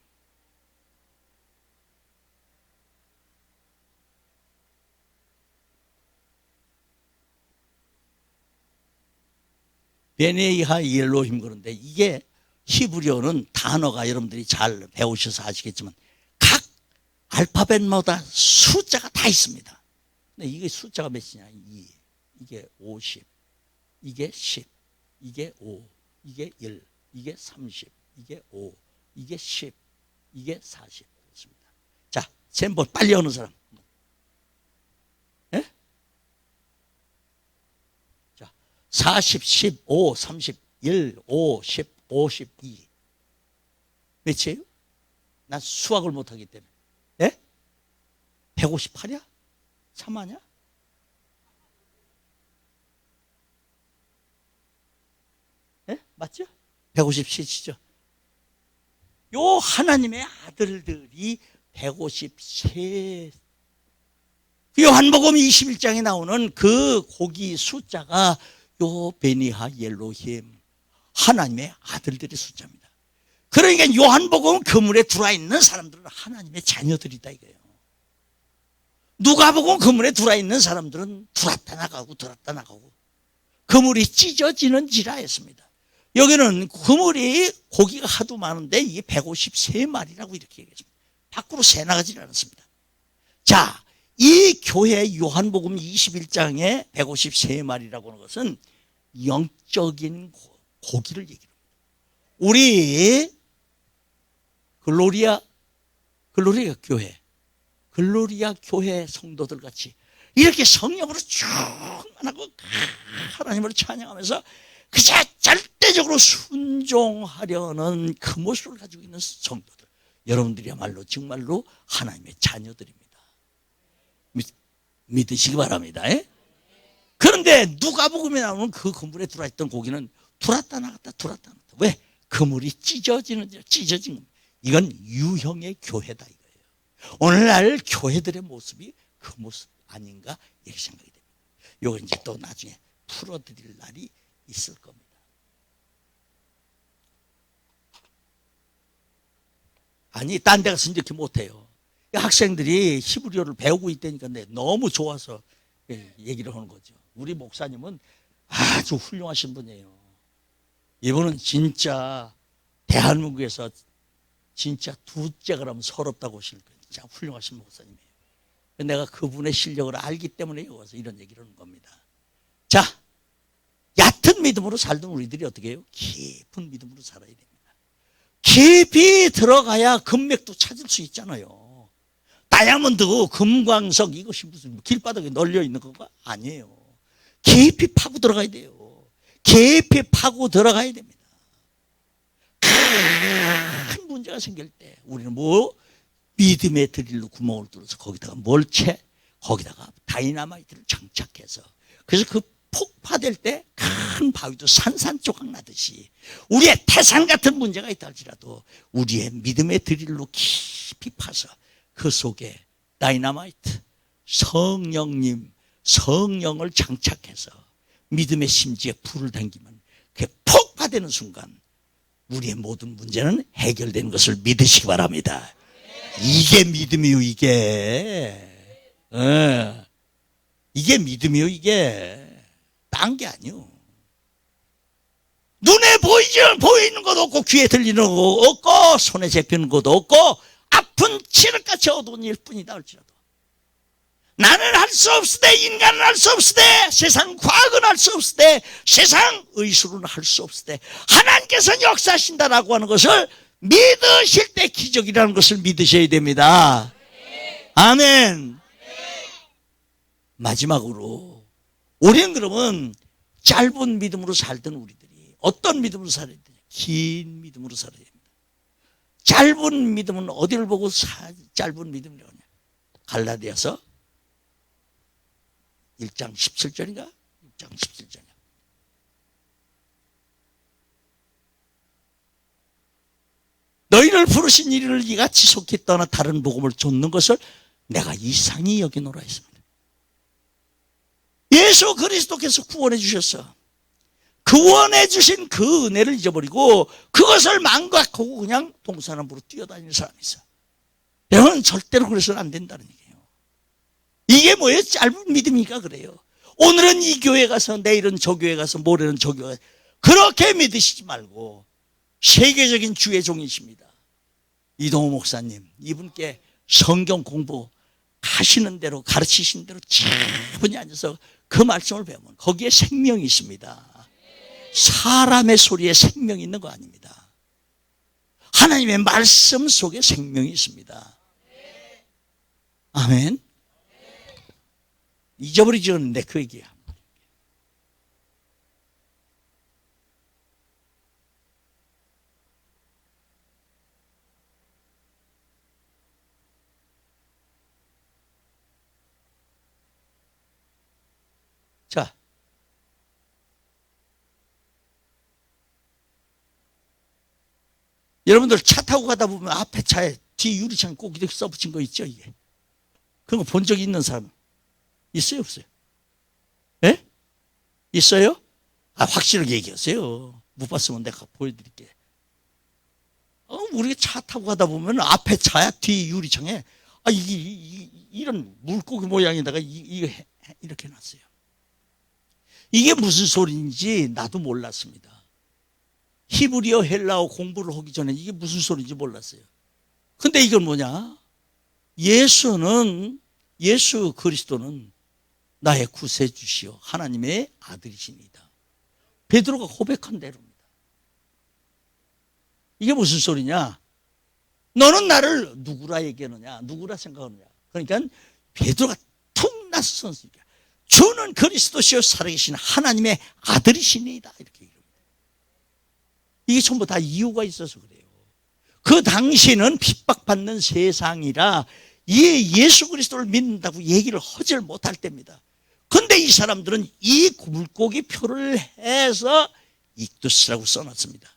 베네이하 엘로힘. 그런데 이게 히브리어는 단어가 여러분들이 잘 배우셔서 아시겠지만 각 알파벳마다 숫자가 다 있습니다. 근데 이게 숫자가 몇이냐? 2, 이게 50, 이게 10, 이게 5, 이게 1, 이게 30, 이게 5, 이게 10, 이게 40. 그렇습니다. 자, 셈볼 빨리 어느 사람? 예? 자, 40, 15, 31, 5, 10, 52. 몇이에요? 난 수학을 못하기 때문에. 예? 158이야? 3하냐? 예? 맞죠? 157이죠. 요 하나님의 아들들이 153. 요한복음 21장에 나오는 그 고기 숫자가 요 베니하 엘로힘, 하나님의 아들들의 숫자입니다. 그러니까 요한복음 그물에 들어와 있는 사람들은 하나님의 자녀들이다 이거예요. 누가복음 그물에 들어와 있는 사람들은 들어왔다 나가고 들어왔다 나가고 그물이 찢어지는지라 했습니다. 여기는 그물이 고기가 하도 많은데 이게 153마리라고 이렇게 얘기했습니다. 밖으로 새 나가지 않았습니다. 자, 이 교회 요한복음 21장에 153마리라고 하는 것은 영적인 고기를 얘기합니다. 우리 글로리아 교회 성도들 같이 이렇게 성령으로 충만하고 하나님을 찬양하면서 그저 절대적으로 순종하려는 그 모습을 가지고 있는 성도들, 여러분들이야말로 정말로 하나님의 자녀들입니다. 믿으시기 바랍니다. 에? 그런데 누가복음에 나오는 그 그물에 들어있던 고기는 들어왔다 나갔다 들어왔다 나갔다. 왜? 그물이 찢어진 겁니다. 이건 유형의 교회다 이거예요. 오늘날 교회들의 모습이 그 모습 아닌가 이렇게 생각이 됩니다. 이거 이제 또 나중에 풀어드릴 날이 있을 겁니다. 아니, 딴 데 가서 이렇게 못해요. 학생들이 히브리어를 배우고 있다니까 너무 좋아서 얘기를 하는 거죠. 우리 목사님은 아주 훌륭하신 분이에요. 이분은 진짜 대한민국에서 진짜 둘째가 라면 서럽다고 하시는 거예요. 진짜 훌륭하신 목사님이에요. 내가 그분의 실력을 알기 때문에 여기서 이런 얘기를 하는 겁니다. 자, 얕은 믿음으로 살던 우리들이 어떻게 해요? 깊은 믿음으로 살아야 됩니다. 깊이 들어가야 금맥도 찾을 수 있잖아요. 다이아몬드, 금광석 이것이 무슨 길바닥에 널려 있는 거가 아니에요. 깊이 파고 들어가야 돼요. 깊이 파고 들어가야 됩니다. 큰 문제가 생길 때 우리는 믿음의 드릴로 구멍을 뚫어서 거기다가 몰체, 거기다가 다이나마이트를 장착해서, 그래서 그 폭파될 때 큰 바위도 산산조각 나듯이 우리의 태산 같은 문제가 있다 할지라도 우리의 믿음의 드릴로 깊이 파서 그 속에 다이나마이트, 성령을 장착해서 믿음의 심지에 불을 당기면 그게 폭파되는 순간 우리의 모든 문제는 해결되는 것을 믿으시기 바랍니다. 이게 믿음이요, 이게. 이게 믿음이요, 이게. 딴 게 아니요. 눈에 보이는 것도 없고, 귀에 들리는 것도 없고, 손에 잡히는 것도 없고, 아픈 칠흑같이 어두운 일 뿐이다 할지라도 나는 할 수 없으되, 인간은 할 수 없으되, 세상 과학은 할 수 없으되, 세상 의술은 할 수 없으되 하나님께서는 역사하신다라고 하는 것을 믿으실 때 기적이라는 것을 믿으셔야 됩니다. 아멘. 마지막으로 우리는 그러면 짧은 믿음으로 살던 우리들이 어떤 믿음으로 살아야 되냐? 긴 믿음으로 살아야 됩니다. 짧은 믿음은 어디를 보고 짧은 믿음이라고 하냐? 갈라디아서 1장 17절인가? 6장 17절인가? 너희를 부르신 이를 이같이 속히 떠나 다른 복음을 좇는 것을 내가 이상히 여기노라 했습니다. 예수 그리스도께서 구원해 주셨어. 구원해 주신 그 은혜를 잊어버리고 그것을 망각하고 그냥 동서남북으로 뛰어다니는 사람이 있어. 여러분 절대로 그래서는 안 된다는 얘기예요. 이게 뭐예요? 짧은 믿음이니까 그래요. 오늘은 이 교회 가서 내일은 저 교회 가서 모레는 저 교회 가서 그렇게 믿으시지 말고 세계적인 주의 종이십니다. 이동호 목사님, 이분께 성경 공부 하시는 대로 가르치신 대로 차분히 앉아서 그 말씀을 배우면 거기에 생명이 있습니다. 사람의 소리에 생명이 있는 거 아닙니다. 하나님의 말씀 속에 생명이 있습니다. 아멘. 잊어버리지 않는데 그 얘기야. 자, 여러분들 차 타고 가다 보면 앞에 차에 뒤 유리창에 꼭 이렇게 써붙인 거 있죠, 이게. 그런 거 본 적이 있는 사람 있어요, 없어요? 예? 있어요? 아, 확실하게 얘기하세요. 못 봤으면 내가 보여드릴게. 우리가 차 타고 가다 보면 앞에 차야 뒤 유리창에 이런 물고기 모양에다가 이거 이렇게 놨어요. 이게 무슨 소리인지 나도 몰랐습니다. 히브리어 헬라어 공부를 하기 전에 이게 무슨 소리인지 몰랐어요. 근데 이건 뭐냐? 예수 그리스도는 나의 구세주시요 하나님의 아들이십니다. 베드로가 고백한 대로입니다. 이게 무슨 소리냐? 너는 나를 누구라 얘기하느냐? 누구라 생각하느냐? 그러니까 베드로가 툭 나섰으니까 주는 그리스도시요 살아계신 하나님의 아들이시니다 이렇게 얘기합니다. 이게 전부 다 이유가 있어서 그래요. 그 당시는 핍박받는 세상이라 이 예수 그리스도를 믿는다고 얘기를 하질 못할 때입니다. 근데 이 사람들은 이 물고기 표를 해서 익두스라고 써놨습니다.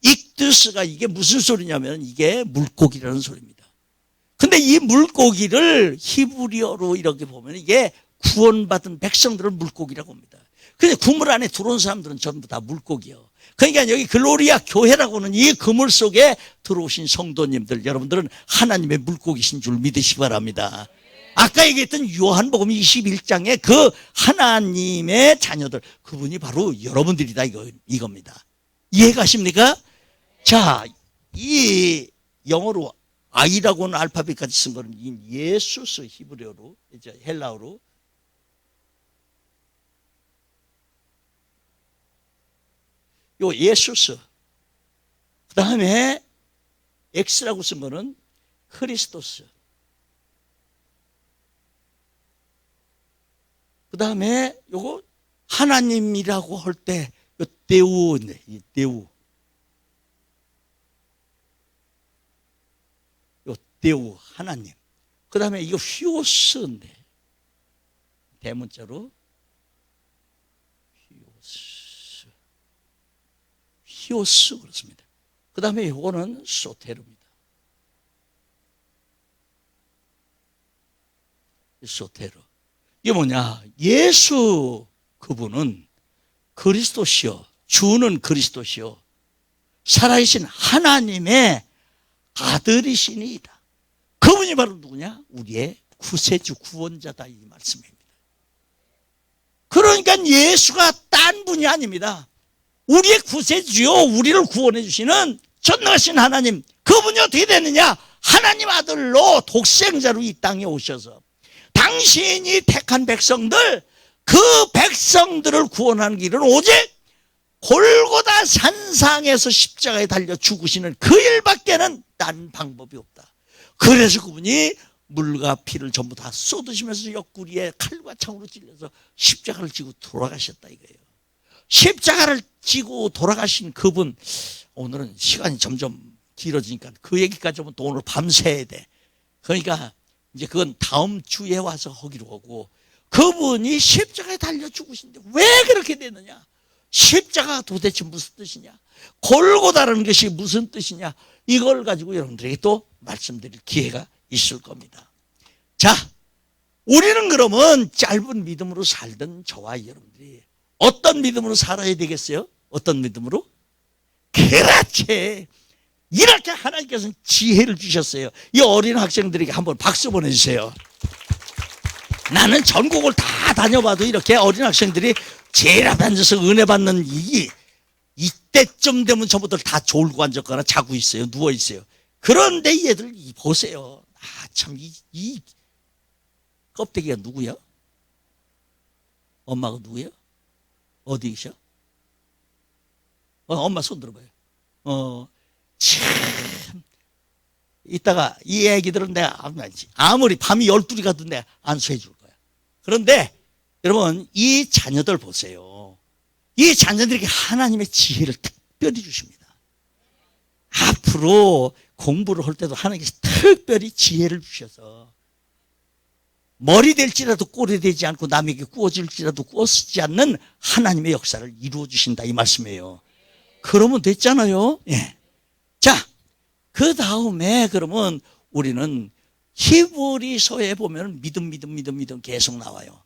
익두스가 이게 무슨 소리냐면 이게 물고기라는 소리입니다. 근데 이 물고기를 히브리어로 이렇게 보면 이게 구원받은 백성들을 물고기라고 합니다. 근데 그물 안에 들어온 사람들은 전부 다 물고기요. 그러니까 여기 글로리아 교회라고는 이 그물 속에 들어오신 성도님들, 여러분들은 하나님의 물고기신 줄 믿으시기 바랍니다. 아까 얘기했던 요한복음 21장에 그 하나님의 자녀들, 그분이 바로 여러분들이다 이겁니다. 이해가십니까? 자, 이 영어로 I라고는 알파벳까지 쓴 거는 예수스 히브리어로, 이제 헬라어로 요 예수스, 그 다음에 X라고 쓴 거는 크리스토스, 그 다음에 요거 하나님이라고 할 때 요 데우네, 이 데우, 요 데우 하나님. 그 다음에 이거 휘오스인데 대문자로 히오스 그렇습니다. 그 다음에 이거는 소테르입니다. 소테르. 이게 뭐냐? 예수 그분은 그리스도시요, 주는 그리스도시요 살아계신 하나님의 아들이시니이다. 그분이 바로 누구냐? 우리의 구세주 구원자다 이 말씀입니다. 그러니까 예수가 딴 분이 아닙니다. 우리의 구세주요, 우리를 구원해 주시는 전능하신 하나님, 그분이 어떻게 되느냐? 하나님 아들로 독생자로 이 땅에 오셔서 당신이 택한 백성들, 그 백성들을 구원하는 길은 오직 골고다 산상에서 십자가에 달려 죽으시는 그 일밖에는 딴 방법이 없다. 그래서 그분이 물과 피를 전부 다 쏟으시면서 옆구리에 칼과 창으로 찔려서 십자가를 지고 돌아가셨다 이거예요. 십자가를 지고 돌아가신 그분, 오늘은 시간이 점점 길어지니까 그 얘기까지 하면 또 오늘 밤새야 돼. 그러니까 이제 그건 다음 주에 와서 하기로 하고, 그분이 십자가에 달려 죽으신데 왜 그렇게 됐느냐? 십자가가 도대체 무슨 뜻이냐? 골고다라는 것이 무슨 뜻이냐? 이걸 가지고 여러분들에게 또 말씀드릴 기회가 있을 겁니다. 자, 우리는 그러면 짧은 믿음으로 살던 저와 여러분들이 어떤 믿음으로 살아야 되겠어요? 어떤 믿음으로? 그렇지. 이렇게 하나님께서는 지혜를 주셨어요. 이 어린 학생들에게 한번 박수 보내주세요. 나는 전국을 다 다녀봐도 이렇게 어린 학생들이 제일 앞에 앉아서 은혜 받는 이때쯤 되면 저분들 다 졸고 앉았거나 자고 있어요. 누워 있어요. 그런데 이 애들 보세요. 아, 참, 이 껍데기가 누구야? 엄마가 누구야? 어디 계셔? 엄마 손 들어봐요. 참. 이따가 이 애기들은 내가 아무리 밤이 12시 가도 내가 안수해 줄 거야. 그런데 여러분, 이 자녀들 보세요. 이 자녀들에게 하나님의 지혜를 특별히 주십니다. 앞으로 공부를 할 때도 하나님께서 특별히 지혜를 주셔서 머리 될지라도 꼴이 되지 않고 남에게 구워질지라도 구워쓰지 않는 하나님의 역사를 이루어 주신다 이 말씀이에요. 그러면 됐잖아요. 예. 자, 그 다음에 그러면 우리는 히브리서에 보면 믿음 계속 나와요.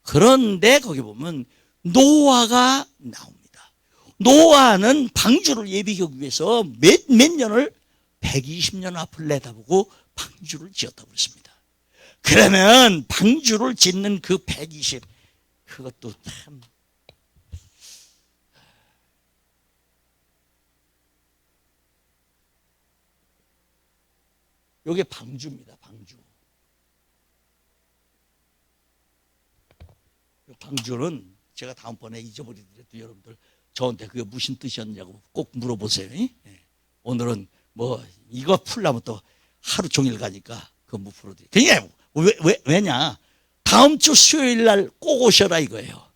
그런데 거기 보면 노아가 나옵니다. 노아는 방주를 예비하기 위해서 몇 년을 120년 앞을 내다보고 방주를 지었다고 그랬습니다. 그러면 방주를 짓는 그 120, 그것도 참 요게 방주입니다. 방주. 방주는 제가 다음번에 잊어버리더라도 여러분들 저한테 그게 무슨 뜻이었냐고 꼭 물어보세요. 예. 오늘은 뭐 이거 풀려면 또 하루 종일 가니까 그거 못 풀어드려요. 그냥 왜냐? 다음 주 수요일 날 꼭 오셔라 이거예요.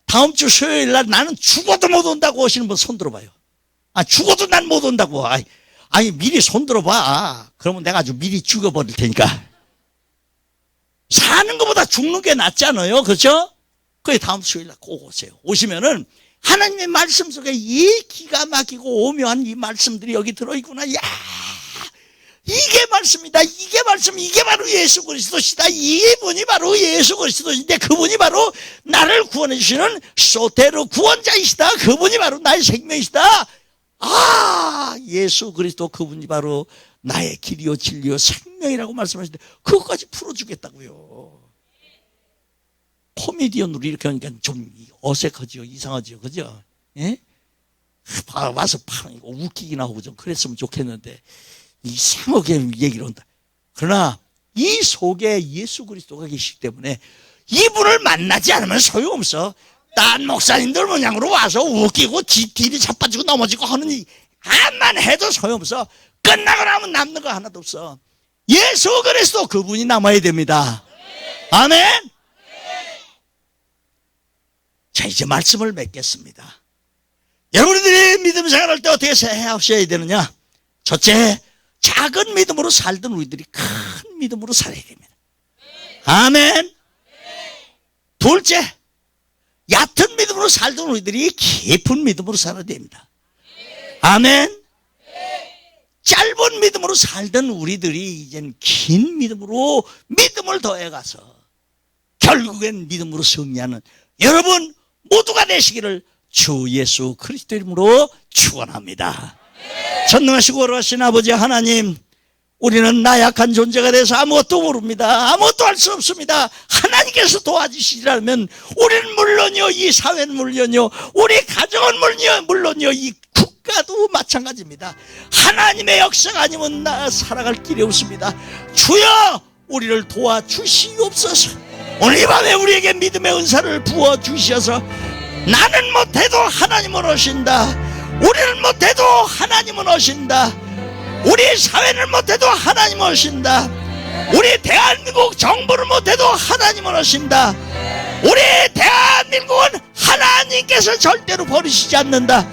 다음 주 수요일 날 나는 죽어도 못 온다고 오시는 분 손 들어봐요. 아, 죽어도 난 못 온다고. 아니 미리 손 들어봐. 그러면 내가 아주 미리 죽여버릴 테니까. 사는 것보다 죽는 게 낫잖아요. 그렇죠? 그게 다음 수요일 날 꼭 오세요. 오시면은 하나님의 말씀 속에 이 기가 막히고 오묘한 이 말씀들이 여기 들어있구나. 야, 이게 말씀이다. 이게 말씀. 이게 바로 예수 그리스도시다. 이분이 바로 예수 그리스도인데 그분이 바로 나를 구원해 주시는 소테로 구원자이시다. 그분이 바로 나의 생명이시다. 아, 예수 그리스도 그분이 바로 나의 길이요 진리요 생명이라고 말씀하시는데 그것까지 풀어주겠다고요. 코미디언으로 이렇게 하니까 좀 어색하지요. 이상하지요. 그죠? 예? 와서 웃기긴 하고 좀 그랬으면 좋겠는데 이상하게 얘기를 한다. 그러나 이 속에 예수 그리스도가 계시기 때문에 이분을 만나지 않으면 소용없어. 딴 목사님들 모양으로 와서 웃기고 뒤를 자빠지고 넘어지고 하는 암만 해도 소용없어. 끝나고 나면 남는 거 하나도 없어. 예수 그리스도 그분이 남아야 됩니다. 아멘. 자, 이제 말씀을 맺겠습니다. 여러분들이 믿음 생활할 때 어떻게 하셔야 되느냐? 첫째, 작은 믿음으로 살던 우리들이 큰 믿음으로 살아야 됩니다. 아멘. 둘째, 얕은 믿음으로 살던 우리들이 깊은 믿음으로 살아야 됩니다. 아멘. 짧은 믿음으로 살던 우리들이 이젠 긴 믿음으로 믿음을 더해가서 결국엔 믿음으로 승리하는 여러분 모두가 되시기를 주 예수 그리스도 이름으로 축원합니다. 전능하시고 어려하신 아버지 하나님, 우리는 나약한 존재가 돼서 아무것도 모릅니다. 아무것도 할 수 없습니다. 하나님께서 도와주시라면 우리는 물론이요, 이 사회는 물론이요, 우리 가정은 물론이요, 이 국가도 마찬가지입니다. 하나님의 역사가 아니면 나 살아갈 길이 없습니다. 주여 우리를 도와주시옵소서. 오늘 이 밤에 우리에게 믿음의 은사를 부어주셔서 나는 못해도 하나님은 오신다. 우리는 못해도 하나님은 오신다. 우리 사회는 못해도 하나님은 오신다. 우리 대한민국 정부를 못해도 하나님은 오신다. 우리 대한민국은 하나님께서 절대로 버리시지 않는다.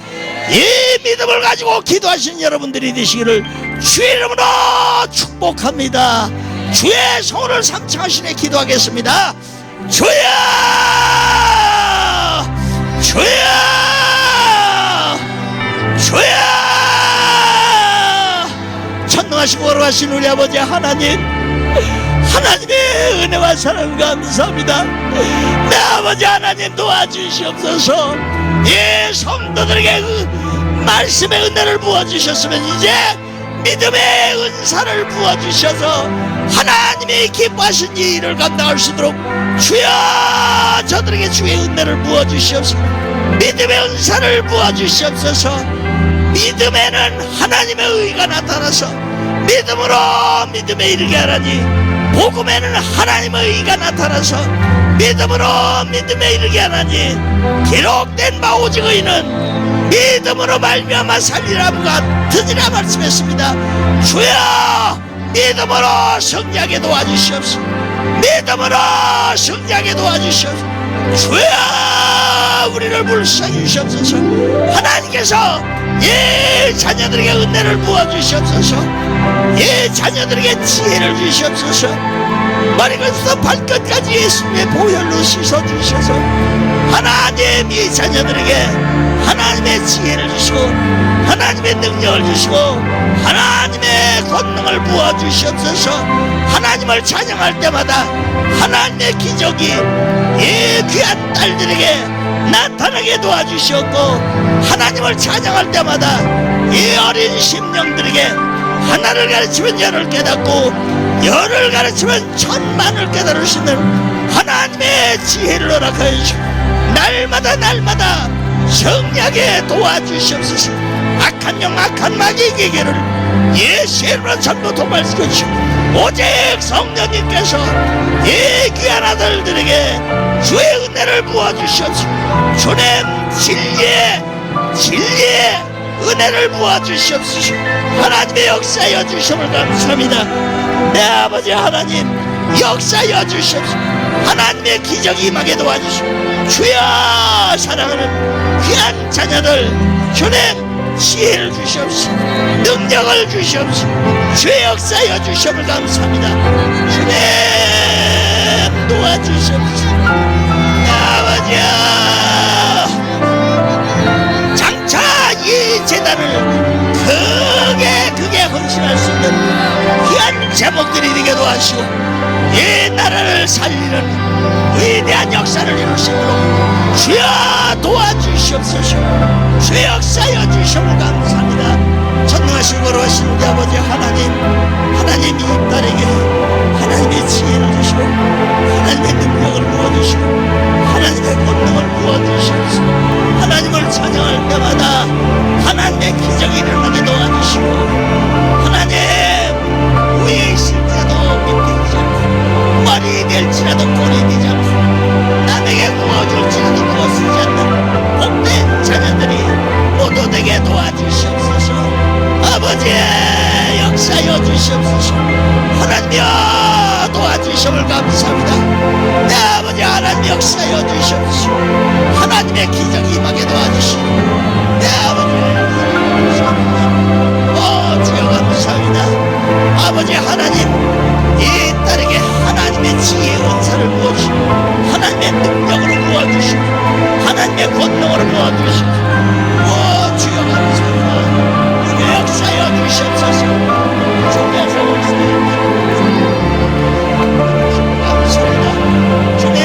이 믿음을 가지고 기도하시는 여러분들이 되시기를 주의 이름으로 축복합니다. 주의 성호를 삼창하시네 기도하겠습니다. 주여, 주여, 주여. 천능하시고 걸어가신 우리 아버지 하나님, 하나님의 은혜와 사랑 감사합니다. 내 아버지 하나님 도와주시옵소서. 이 성도들에게 말씀의 은혜를 부어주셨으면 이제 믿음의 은사를 부어주셔서 하나님이 기뻐하신 이 일을 감당할 수 있도록 주여 저들에게 주의 은혜를 부어주시옵소서. 믿음의 은사를 부어주시옵소서. 믿음에는 하나님의 의가 나타나서 믿음으로 믿음에 이르게 하라니, 복음에는 하나님의 의가 나타나서 믿음으로 믿음에 이르게 하라니, 기록된 바 오직 의는 믿음으로 말미암아 살리라 같으니라 말씀했습니다. 주여 믿음으로 승리하게 도와주시옵소서. 믿음으로 승리하게 도와주시옵소서. 주여 우리를 불쌍히 주시옵소서. 하나님께서 이 자녀들에게 은혜를 부어주시옵소서. 이 자녀들에게 지혜를 주시옵소서. 머리끝부터 발끝까지 예수님의 보혈로 씻어주셔서 하나님 이 자녀들에게 하나님의 지혜를 주시고 하나님의 능력을 주시고 하나님의 권능을 부어주시옵소서. 하나님을 찬양할 때마다 하나님의 기적이 이 귀한 딸들에게 나타나게 도와주시옵고, 하나님을 찬양할 때마다 이 어린 심령들에게 하나를 가르치면 열을 깨닫고 열을 가르치면 천만을 깨달을 수 있는 하나님의 지혜를 허락하여 주시고 날마다 날마다 승리하게 도와주시옵소서. 악한 영 악한 마귀의 계를 예수의 이름으로 전부 도발시켜 주시고 오직 성령님께서 이 귀한 아들들에게 주의 은혜를 부어주시옵소서. 주님 진리의 은혜를 부어주시옵소서. 하나님의 역사여 주심을 감사합니다. 내 아버지 하나님 역사여 주시옵소서. 하나님의 기적이 임하게 도와주시고 주여 사랑하는 귀한 자녀들 주님 지혜를 주시옵소서. 능력을 주시옵소서. 주의 역사여 주심을 감사합니다. 주님 도와주시옵소서. 내 아버지야 장차 이 재단을 크게 헌신할 수 있는 귀한 제목들이 되게 도와주시고 이 나라를 살리는 위대한 역사를 이룰 수 있도록 주여 도와주시옵소서. 주의 역사여 주시옵을 감사합니다. 전능하신 거로하신 우리 아버지 하나님, 하나님 이 딸에게 하나님의 지혜를 주시고 하나님의 능력을 부어주시고 하나님의 권능을 부어주시옵소서. 하나님을 찬양할 때마다 하나님의 기적이 일어나게 도와주시고 하나님 위에 있을지라도 밑에 있지 않고 머리 될지라도 꼬리 되지 않고 남에게 구워줄지라도 구워쓰지 않는 복된 자녀들이 모두 되게 도와주시옵소서. 아버지의 역사여 주시옵소서. 하나님이여 도와주심을 감사합니다. 내 아버지 하나님 역사여 주시옵소서. 하나님의 기적이 임하게 도와주시고 내 아버지의 주여 감사합니다. 아버지 하나님 이 딸에게 하나님의 지혜의 은사를 부어주시고 하나님의 능력으로 부어주시고 하나님의 권능으로 부어주시고 주여 감사합니다. 주의 역사여 주시옵소서. 주께서 감사합니다. 주의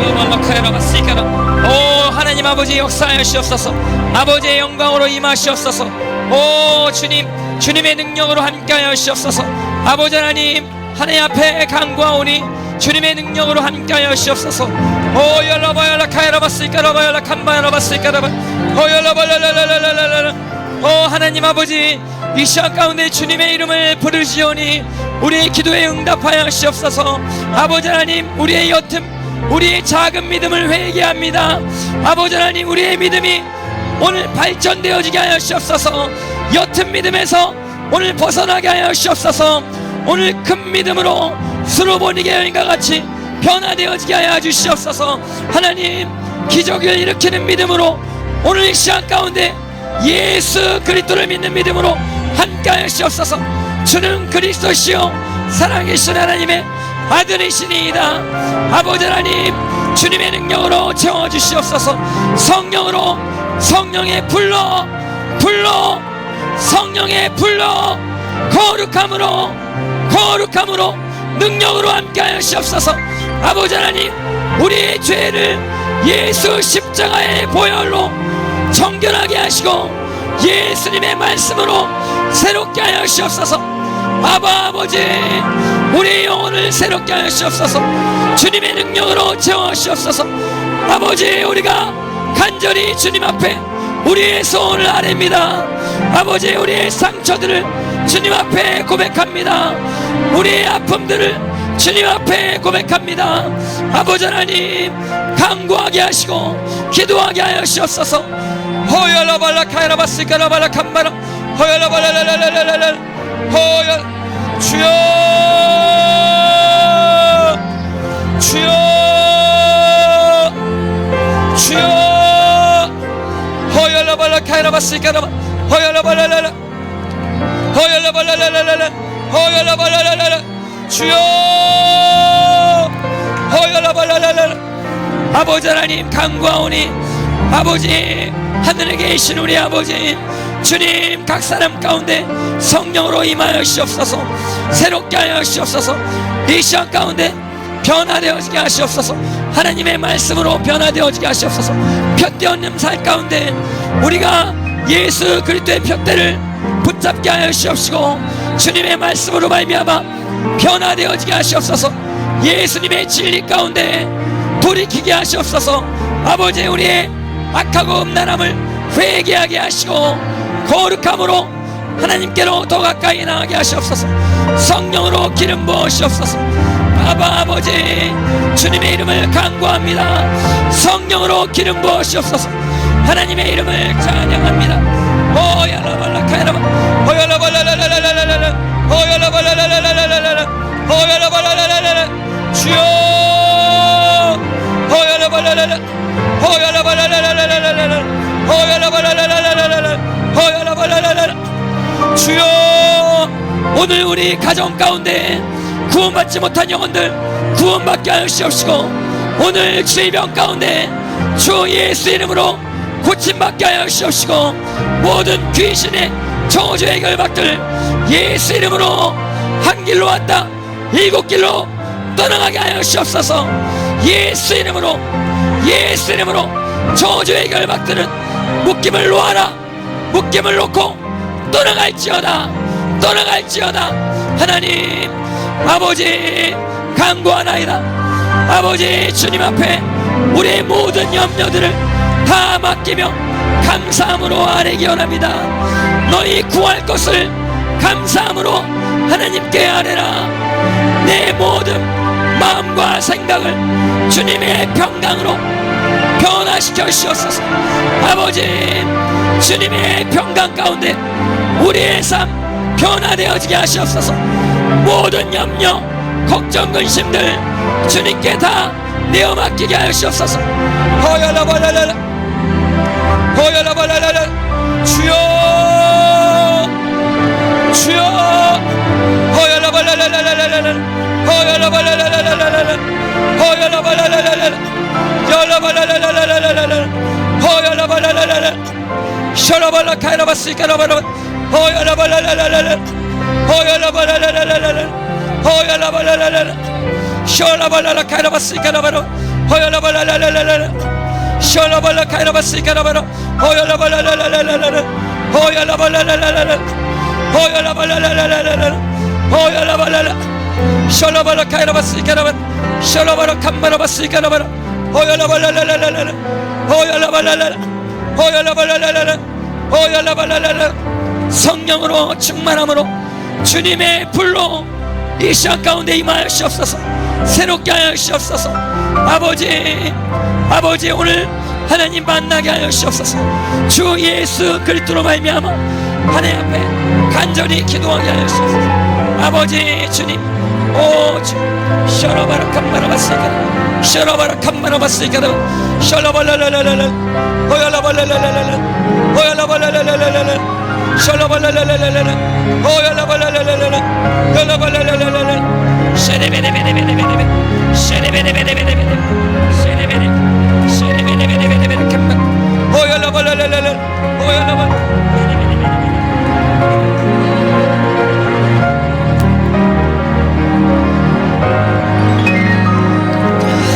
영광 받으시옵소서. 오 하나님 아버지 역사하시옵소서. 아버지의 영광으로 임하시옵소서. 오 주님의 능력으로 함께하여 주시옵소서. 아버지 하나님 앞에 간구하오니 주님의 능력으로 함께하여 주시옵소서. 오 열라바열라 카야라바스이까라바열라 칸바야라바스이까라바 오 열라바랄랄랄랄랄랄라. 오 하나님 아버지 이 시간 가운데 주님의 이름을 부르시오니 우리의 기도에 응답하여 주시옵소서. 아버지 하나님 우리의 옅음 우리의 작은 믿음을 회개합니다. 아버지 하나님 우리의 믿음이 오늘 발전되어지게 하여 주시옵소서. 옅은 믿음에서 오늘 벗어나게 하여 주시옵소서. 오늘 큰 믿음으로 스로보니게 여인과 같이 변화되어지게 하여 주시옵소서. 하나님, 기적을 일으키는 믿음으로 오늘 이 시간 가운데 예수 그리스도를 믿는 믿음으로 함께 하여 주시옵소서. 주는 그리스도시요 살아계신 하나님의 아들이시니이다. 아버지 하나님, 주님의 능력으로 채워주시옵소서. 성령으로, 성령의 불러 성령의 불러 거룩함으로 능력으로 함께하여 주시옵소서. 아버지 하나님, 우리의 죄를 예수 십자가의 보혈로 정결하게 하시고 예수님의 말씀으로 새롭게 하여 주시옵소서. 아버지, 우리의 영혼을 새롭게 하여 주시옵소서. 주님의 능력으로 채워주시옵소서. 아버지, 우리가 간절히 주님 앞에 우리의 소원을 아뢰입니다. 아버지, 우리의 상처들을 주님 앞에 고백합니다. 우리의 아픔들을 주님 앞에 고백합니다. 아버지 하나님, 간구하게 하시고 기도하게 하여 주시옵소서. 호열라발라 카이라바스카라발라 캄바라 호열라발라라라라라라 호열 주여 호열라발라 카이라바스카라바 호열라발라라라 호열라발라라라라 호열라발라라라 주여 호열라발라라라. 아버지 하나님, 간구하오니 아버지, 하늘에 계신 우리 아버지 주님, 각 사람 가운데 성령으로 임하여 주시옵소서. 새롭게 하여 주시옵소서. 이 시간 가운데 변화되어지게 하시옵소서. 하나님의 말씀으로 변화되어지게 하시옵소서. 푯되었는 살 가운데 우리가 예수 그리스도의 푯대를 붙잡게 하여 주시옵시고 주님의 말씀으로 말미암아 변화되어지게 하시옵소서. 예수님의 진리 가운데 돌이키게 하시옵소서. 아버지, 우리의 악하고 음란함을 회개하게 하시고 거룩함으로 하나님께로 더 가까이 나가게 하시옵소서. 성령으로 기름 부으시옵소서. 아버지, 주님의 이름을 간구합니다. 성령으로 기름 부으시옵소서. 하나님의 이름을 찬양합니다. 호야라발라카야라바 호야라발라라라라라라 호야라발라라라라라라 호야라발라라라라 주여 호야라발라라라 호야라발라라라라라라 호야라발라라라라라 호야라발라라라 주여, 오늘 우리 가정 가운데 구원받지 못한 영혼들 구원받게 하여 주시옵시고 오늘 질병 가운데 주 예수 이름으로 고침받게 하여 주시옵시고 모든 귀신의 저주의 결박들 예수 이름으로 한 길로 왔다 일곱 길로 떠나가게 하여 주시옵소서. 예수 이름으로 저주의 결박들은 묶임을 놓아라. 묶임을 놓고 떠나갈지어다. 하나님, 아버지, 간구하나이다. 아버지, 주님 앞에 우리의 모든 염려들을 다 맡기며 감사함으로 아뢰기 원합니다. 너희 구할 것을 감사함으로 하나님께 아뢰라. 내 모든 마음과 생각을 주님의 평강으로 변화시켜 주시옵소서. 아버지, 주님의 평강 가운데 우리의 삶 변화되어지게 하시옵소서. 모든 염려, 걱정, 근심들 주님께 다 내어 맡기게 하시옵소서. 호야라발라라라 주여 호야라발라라라라라 호야라발라라라라라 호야라발라라라라라 호야라발라라라라 샤라발라 카이라바스이카라바라 호야라발라라라라 호야라발라라라라 호야라발라라라 샤라발라 카이라바스이카라바라 호야라발라라라라 샤라발라 카이라바스이카라바라 호야라발라라라라 호야라발라라라라 호야라발라라라라 호야라발라라 샤라발라 카이라바스이카라바라 샤라발라 캄바라바스이카라바라 호야라발라라라라 호야라발라라라 성령으로 충만함으로 주님의 불로 이 시간 가운데 임하여 주시옵소서. 새롭게 하여 주시옵소서. 아버지, 오늘 하나님 만나게 하여 주시옵소서. 주 예수 그리스도로 말미암아 하나님 앞에 간절히 기도하게 하여 주시옵소서. 아버지 주님, 오 주, 셔라바라 캄마라바스이가, 셔라바라 캄마라바스이가, 셔라발라라라라라, 오야라발라라라라, 오야라발라라라라, 셔라발라라라라라, 오야라발라라라라, 오야라발라라라라, 쉐레베레베레베레베레, 쉐레베레베레베레베레, 쉐레베레, 쉐레베레베레베레 캄마, 오야라발라라라라, 오야라발.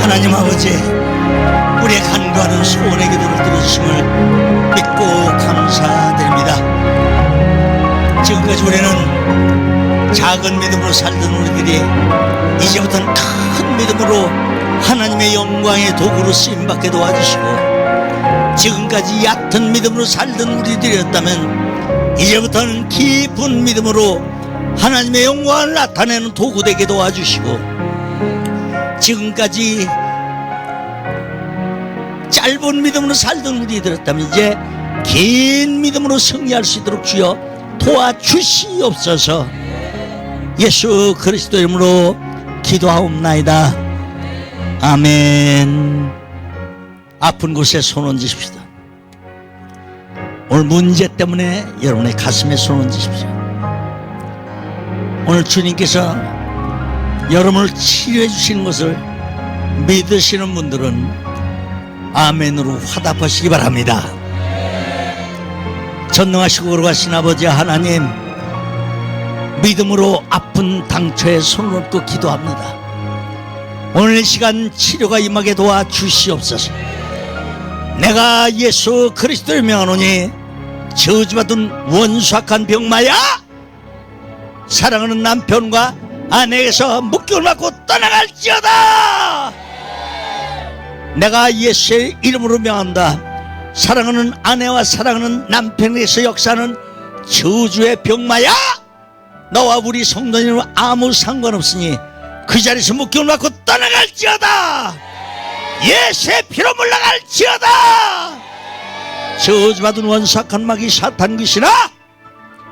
하나님 아버지, 우리의 간구하는 소원의 기도를 들어주심을 믿고 감사드립니다. 지금까지 우리는 작은 믿음으로 살던 우리들이 이제부터는 큰 믿음으로 하나님의 영광의 도구로 쓰임받게 도와주시고, 지금까지 얕은 믿음으로 살던 우리들이었다면 이제부터는 깊은 믿음으로 하나님의 영광을 나타내는 도구 되게 도와주시고, 지금까지 짧은 믿음으로 살던 우리들이었다면 이제 긴 믿음으로 승리할 수 있도록 주여 도와주시옵소서. 예수 그리스도 이름으로 기도하옵나이다. 아멘. 아픈 곳에 손 얹으십시다. 오늘 문제 때문에 여러분의 가슴에 손 얹으십시오. 오늘 주님께서 여러분을 치료해 주시는 것을 믿으시는 분들은 아멘으로 화답하시기 바랍니다. 전능하시고 거룩하신 아버지 하나님, 믿음으로 아픈 당처에 손을 얹고 기도합니다. 오늘 이 시간 치료가 임하게 도와주시옵소서. 내가 예수 그리스도를 명하노니 저주받은 원수악한 병마야, 사랑하는 남편과 아내에게서 묶임을 받고 떠나갈지어다. 내가 예수의 이름으로 명한다. 사랑하는 아내와 사랑하는 남편에게서 역사하는 저주의 병마야, 너와 우리 성도님은 아무 상관없으니 그 자리에서 묶임을 받고 떠나갈지어다. 예수의 피로 물러갈지어다. 저주받은 원수악한 마귀 사탄 귀신아,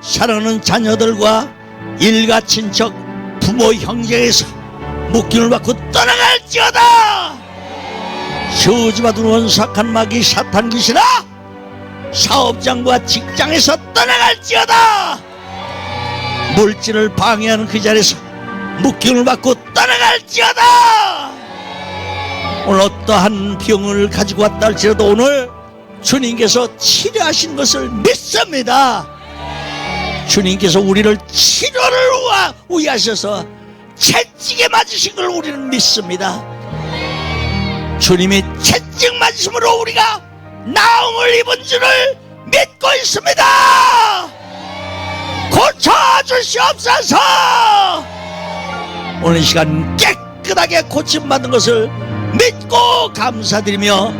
사랑하는 자녀들과 일가 친척 부모 형제에서 묶임을 받고 떠나갈지어다. 저주받은 원수악한 마귀 사탄 귀신아, 사업장과 직장에서 떠나갈지어다. 물질을 방해하는 그 자리에서 묶임을 받고 떠나갈지어다. 오늘 어떠한 병을 가지고 왔다 할지라도 오늘 주님께서 치료하신 것을 믿습니다. 주님께서 우리를 치료를 위하셔서 채찍에 맞으신 걸 우리는 믿습니다. 주님의 채찍 맞으심으로 우리가 나음을 입은 줄을 믿고 있습니다. 고쳐주시옵소서. 오늘 이 시간 깨끗하게 고침받는 것을 믿고 감사드리며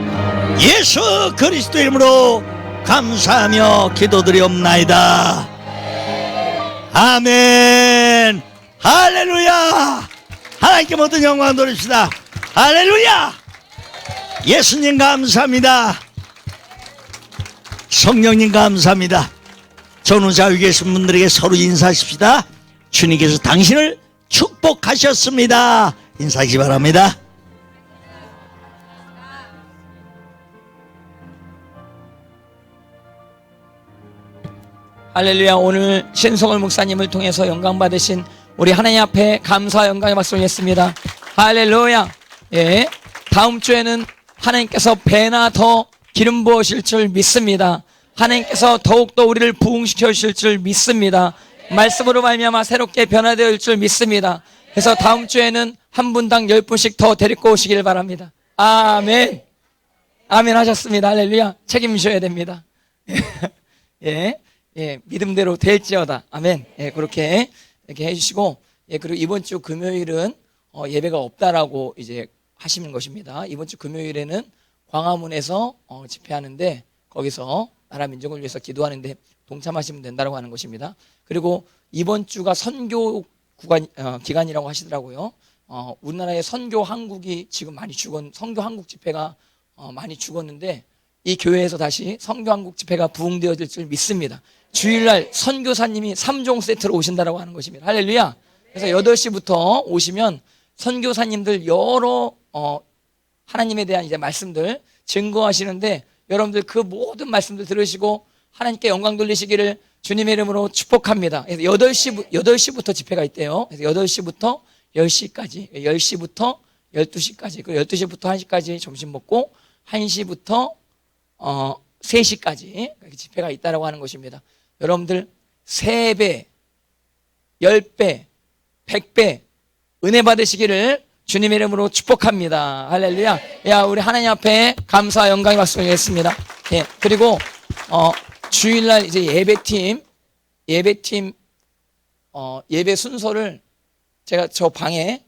예수 그리스도 이름으로 감사하며 기도드리옵나이다. 아멘. 할렐루야. 하나님께 모든 영광 돌립시다. 할렐루야. 예수님 감사합니다. 성령님 감사합니다. 전우자 위에 계신 분들에게 서로 인사하십시다. 주님께서 당신을 축복하셨습니다. 인사하시기 바랍니다. 할렐루야. 오늘 신성월 목사님을 통해서 영광 받으신 우리 하나님 앞에 감사 영광의 박수 올렸습니다. 할렐루야. 예, 다음 주에는 하나님께서 배나 더 기름 부으실 줄 믿습니다. 하나님께서 더욱더 우리를 부흥시켜 주실 줄 믿습니다. 말씀으로 말미암아 새롭게 변화될 줄 믿습니다. 그래서 다음 주에는 한 분당 10분씩 더 데리고 오시길 바랍니다. 아멘. 아멘 하셨습니다. 할렐루야. 책임져야 됩니다. 예, 예, 믿음대로 될지어다. 아멘. 예, 그렇게 이렇게 해주시고, 예, 그리고 이번 주 금요일은 예배가 없다라고 이제 하시는 것입니다. 이번 주 금요일에는 광화문에서 집회하는데 거기서 나라 민족을 위해서 기도하는데 동참하시면 된다고 하는 것입니다. 그리고 이번 주가 선교 기간이라고 하시더라고요. 우리나라의 선교 한국이 지금 많이 선교 한국 집회가 많이 죽었는데 이 교회에서 다시 선교 한국 집회가 부흥되어질 줄 믿습니다. 주일날 선교사님이 3종 세트로 오신다라고 하는 것입니다. 할렐루야. 그래서 8시부터 오시면 선교사님들 여러 하나님에 대한 이제 말씀들 증거하시는데, 여러분들 그 모든 말씀들 들으시고 하나님께 영광 돌리시기를 주님의 이름으로 축복합니다. 그래서 8시부터 집회가 있대요. 그래서 8시부터 10시까지, 10시부터 12시까지, 그리고 12시부터 1시까지 점심 먹고 1시부터 3시까지 집회가 있다라고 하는 것입니다. 여러분들 3배, 10배, 100배 은혜 받으시기를 주님의 이름으로 축복합니다. 할렐루야. 야, 우리 하나님 앞에 감사와 영광의 박수 드리겠습니다. 예, 그리고 주일날 이제 예배팀 예배 순서를 제가 저 방에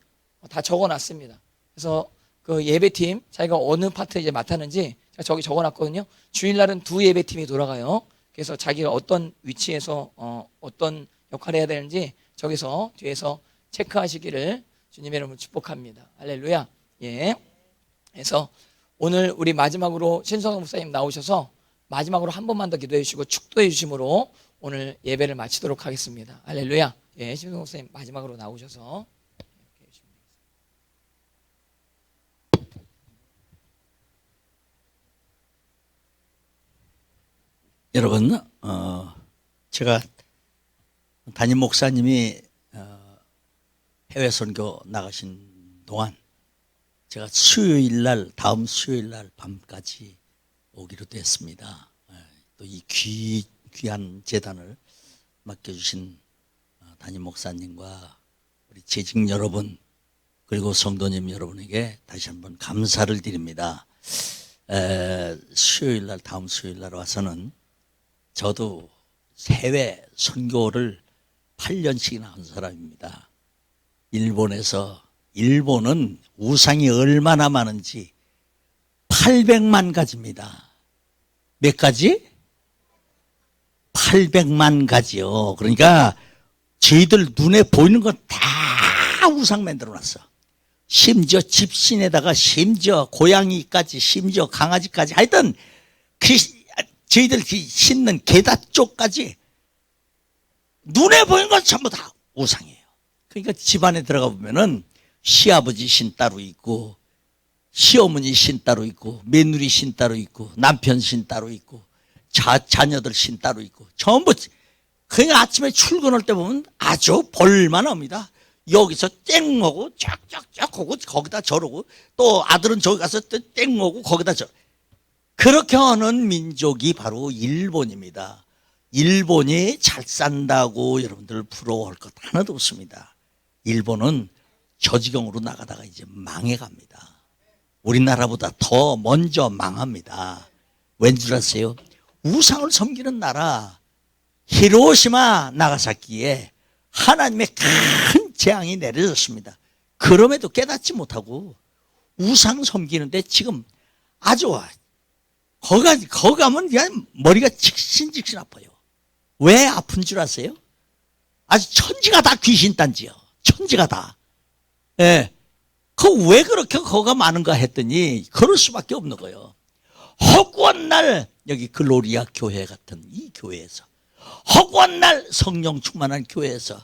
다 적어놨습니다. 그래서 그 예배팀 자기가 어느 파트 이제 맡았는지 제가 저기 적어놨거든요. 주일날은 2예배팀이 돌아가요. 그래서 자기가 어떤 위치에서 어떤 역할을 해야 되는지 저기서 뒤에서 체크하시기를 주님의 이름으로 축복합니다. 할렐루야. 예. 그래서 오늘 우리 마지막으로 신성호 목사님 나오셔서 마지막으로 한 번만 더 기도해 주시고 축도해 주심으로 오늘 예배를 마치도록 하겠습니다. 할렐루야. 예, 신성호 목사님 마지막으로 나오셔서 여러분, 제가 담임 목사님이 해외 선교 나가신 동안 제가 다음 수요일 날 밤까지 오기로 됐습니다. 또 이 귀한 재단을 맡겨주신 담임 목사님과 우리 재직 여러분, 그리고 성도님 여러분에게 다시 한번 감사를 드립니다. 다음 수요일 날 와서는 저도 해외 선교를 8년씩이나 한 사람입니다. 일본은 우상이 얼마나 많은지 800만 가지입니다. 몇 가지? 800만 가지요. 그러니까 저희들 눈에 보이는 건 다 우상 만들어 놨어. 심지어 집신에다가 심지어 고양이까지 심지어 강아지까지 하여튼 저희들 신는 게다 쪽까지 눈에 보이는 건 전부 다 우상이에요. 그러니까 집안에 들어가 보면은 시아버지 신 따로 있고 시어머니 신 따로 있고 며느리 신 따로 있고 남편 신 따로 있고 자녀들 신 따로 있고 전부. 그러니까 아침에 출근할 때 보면 아주 볼만합니다. 여기서 땡 오고 쫙쫙쫙 오고 거기다 저러고 또 아들은 저기 가서 또 땡 오고 거기다 저. 그렇게 하는 민족이 바로 일본입니다. 일본이 잘 산다고 여러분들 부러워할 것 하나도 없습니다. 일본은 저 지경으로 나가다가 이제 망해갑니다. 우리나라보다 더 먼저 망합니다. 왠 줄 아세요? 우상을 섬기는 나라 히로시마 나가사키에 하나님의 큰 재앙이 내려졌습니다. 그럼에도 깨닫지 못하고 우상 섬기는데 지금 아주 거기 가면 그냥 머리가 직신직신 아파요. 왜 아픈 줄 아세요? 아주 천지가 다 귀신단지요. 천지가 다. 예. 왜 그렇게 거가 많은가 했더니 그럴 수밖에 없는 거예요. 허구한 날 여기 글로리아 교회 같은 이 교회에서 허구한 날 성령 충만한 교회에서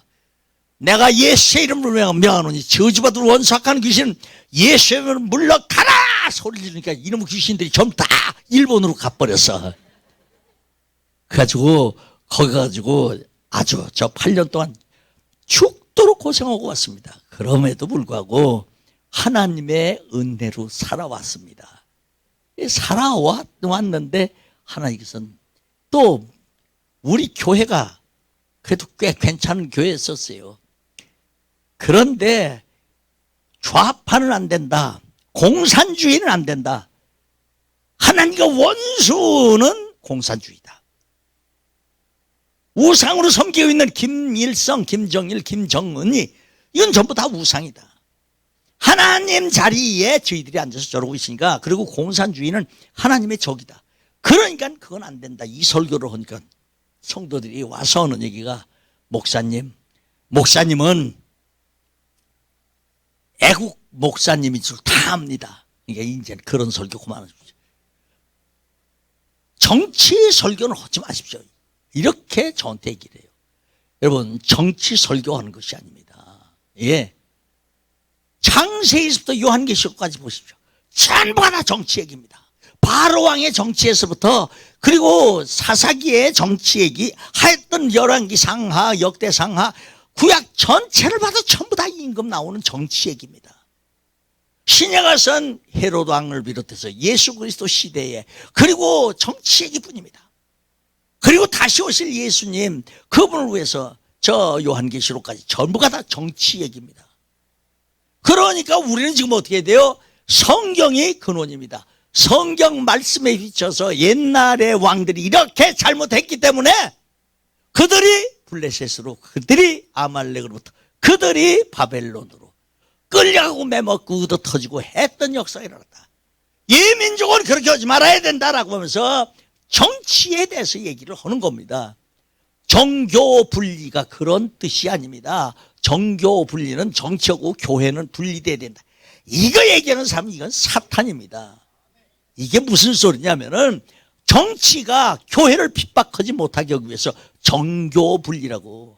내가 예수의 이름으로 명하노니 저주받을 원수악한 귀신은 예수의 이름으로 물러가라 소리 지르니까 이놈의 귀신들이 전부 다 일본으로 가버렸어. 그래가지고 거기 가지고 아주 저 8년 동안 죽도록 고생하고 왔습니다. 그럼에도 불구하고 하나님의 은혜로 살아왔습니다. 살아왔는데 하나님께서는 또 우리 교회가 그래도 꽤 괜찮은 교회였었어요. 그런데 좌파는 안 된다. 공산주의는 안 된다. 하나님과 원수는 공산주의다. 우상으로 섬기고 있는 김일성, 김정일, 김정은이 이건 전부 다 우상이다. 하나님 자리에 저희들이 앉아서 저러고 있으니까 그리고 공산주의는 하나님의 적이다. 그러니까 그건 안 된다. 이 설교를 하니까 성도들이 와서 하는 얘기가 목사님은 애국 목사님인 줄 다 압니다. 그러니까 이제 그런 설교 그만하십시오. 정치 설교는 하지 마십시오. 이렇게 저한테 얘기를 해요. 여러분 정치 설교하는 것이 아닙니다. 예. 창세기에서부터 요한계시록까지 보십시오. 전부가 다 정치 얘기입니다. 바로 왕의 정치에서부터 그리고 사사기의 정치 얘기, 하여튼 열왕기 상하, 역대 상하, 구약 전체를 봐도 전부 다 임금 나오는 정치 얘기입니다. 신약에선 헤로드 왕을 비롯해서 예수 그리스도 시대에 그리고 정치 얘기뿐입니다. 그리고 다시 오실 예수님 그분을 위해서 저 요한계시록까지 전부가 다 정치 얘기입니다. 그러니까 우리는 지금 어떻게 돼요? 성경이 근원입니다. 성경 말씀에 비춰서 옛날의 왕들이 이렇게 잘못했기 때문에 그들이 블레셋으로, 그들이 아말렉으로부터, 그들이 바벨론으로 끌려가고 매먹고 얻어 터지고 했던 역사가 일어났다. 이 민족은 그렇게 하지 말아야 된다라고 하면서 정치에 대해서 얘기를 하는 겁니다. 정교 분리가 그런 뜻이 아닙니다. 정교 분리는 정치하고 교회는 분리돼야 된다. 이거 얘기하는 사람은 이건 사탄입니다. 이게 무슨 소리냐면은 정치가 교회를 핍박하지 못하게 하기 위해서 정교 분리라고.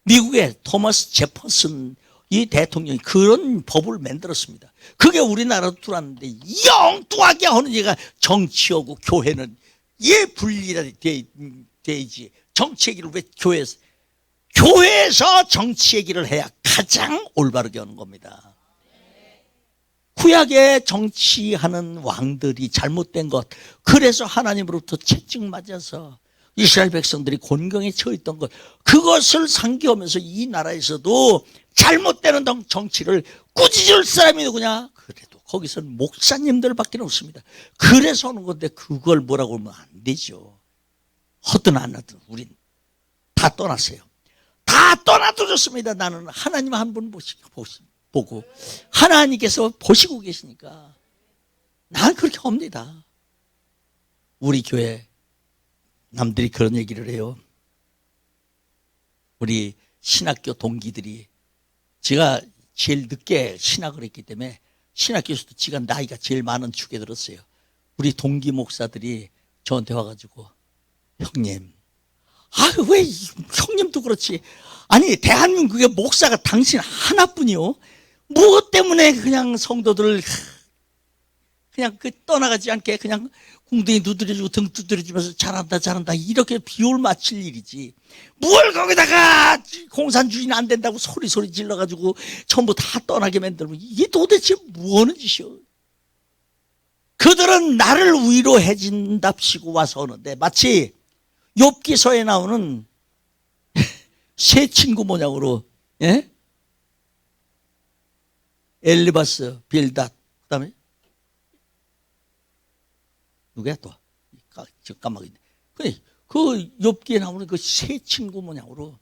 미국의 토마스 제퍼슨 이 대통령이 그런 법을 만들었습니다. 그게 우리나라도 들어왔는데 엉뚱하게 하는 얘가 정치하고 교회는 예 분리가 되지. 정치 얘기를 왜 교회에서 정치 얘기를 해야 가장 올바르게 하는 겁니다. 구약에 정치하는 왕들이 잘못된 것, 그래서 하나님으로부터 채찍 맞아서 이스라엘 백성들이 곤경에 처했던 것, 그것을 상기하면서 이 나라에서도 잘못되는 정치를 꾸짖을 사람이 누구냐? 그래도 거기서는 목사님들밖에 없습니다. 그래서 하는 건데 그걸 뭐라고 하면 안 되죠. 하든 안 하든 우린 다 떠났어요. 다 떠나도 좋습니다. 나는 하나님 한 분 보고 하나님께서 보시고 계시니까 난 그렇게 합니다. 우리 교회 남들이 그런 얘기를 해요. 우리 신학교 동기들이, 제가 제일 늦게 신학을 했기 때문에 신학교에서도 지가 나이가 제일 많은 축에 들었어요. 우리 동기 목사들이 저한테 와가지고 형님, 왜 형님도 그렇지, 아니 대한민국의 목사가 당신 하나뿐이요, 무엇 때문에 그냥 성도들을 그냥 떠나가지 않게 그냥 궁둥이 두드려주고 등 두드려주면서 잘한다 이렇게 비올 맞힐 일이지, 뭘 거기다가 공산주의는 안 된다고 소리 질러가지고 전부 다 떠나게 만들면 이게 도대체 뭐 하는 짓이요. 그들은 나를 위로해 준답시고 와서 오는데 마치 욥기서에 나오는 세 친구 모양으로, 예? 엘리바스, 빌닷, 그 다음에 누구야 또? 까먹었네. 그 욥기에 나오는 그 세 친구 모양으로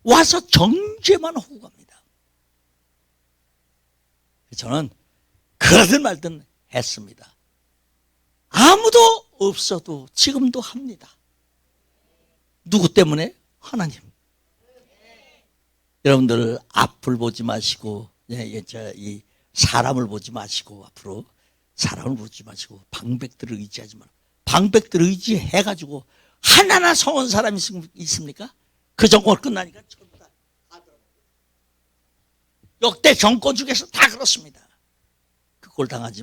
와서 정죄만 하고 갑니다. 저는 그러든 말든 했습니다. 아무도 없어도 지금도 합니다. 누구 때문에? 하나님. 여러분들 앞을 보지 마시고, 이 사람을 보지 마시고, 앞으로 사람을 보지 마시고 방백들을 의지하지 말고, 방백들을 의지해가지고 하나나 성한 사람이 있습니까? 그 정권 끝나니까 전부 다 하더라고요. 역대 정권 중에서 다 그렇습니다. 그걸 당하지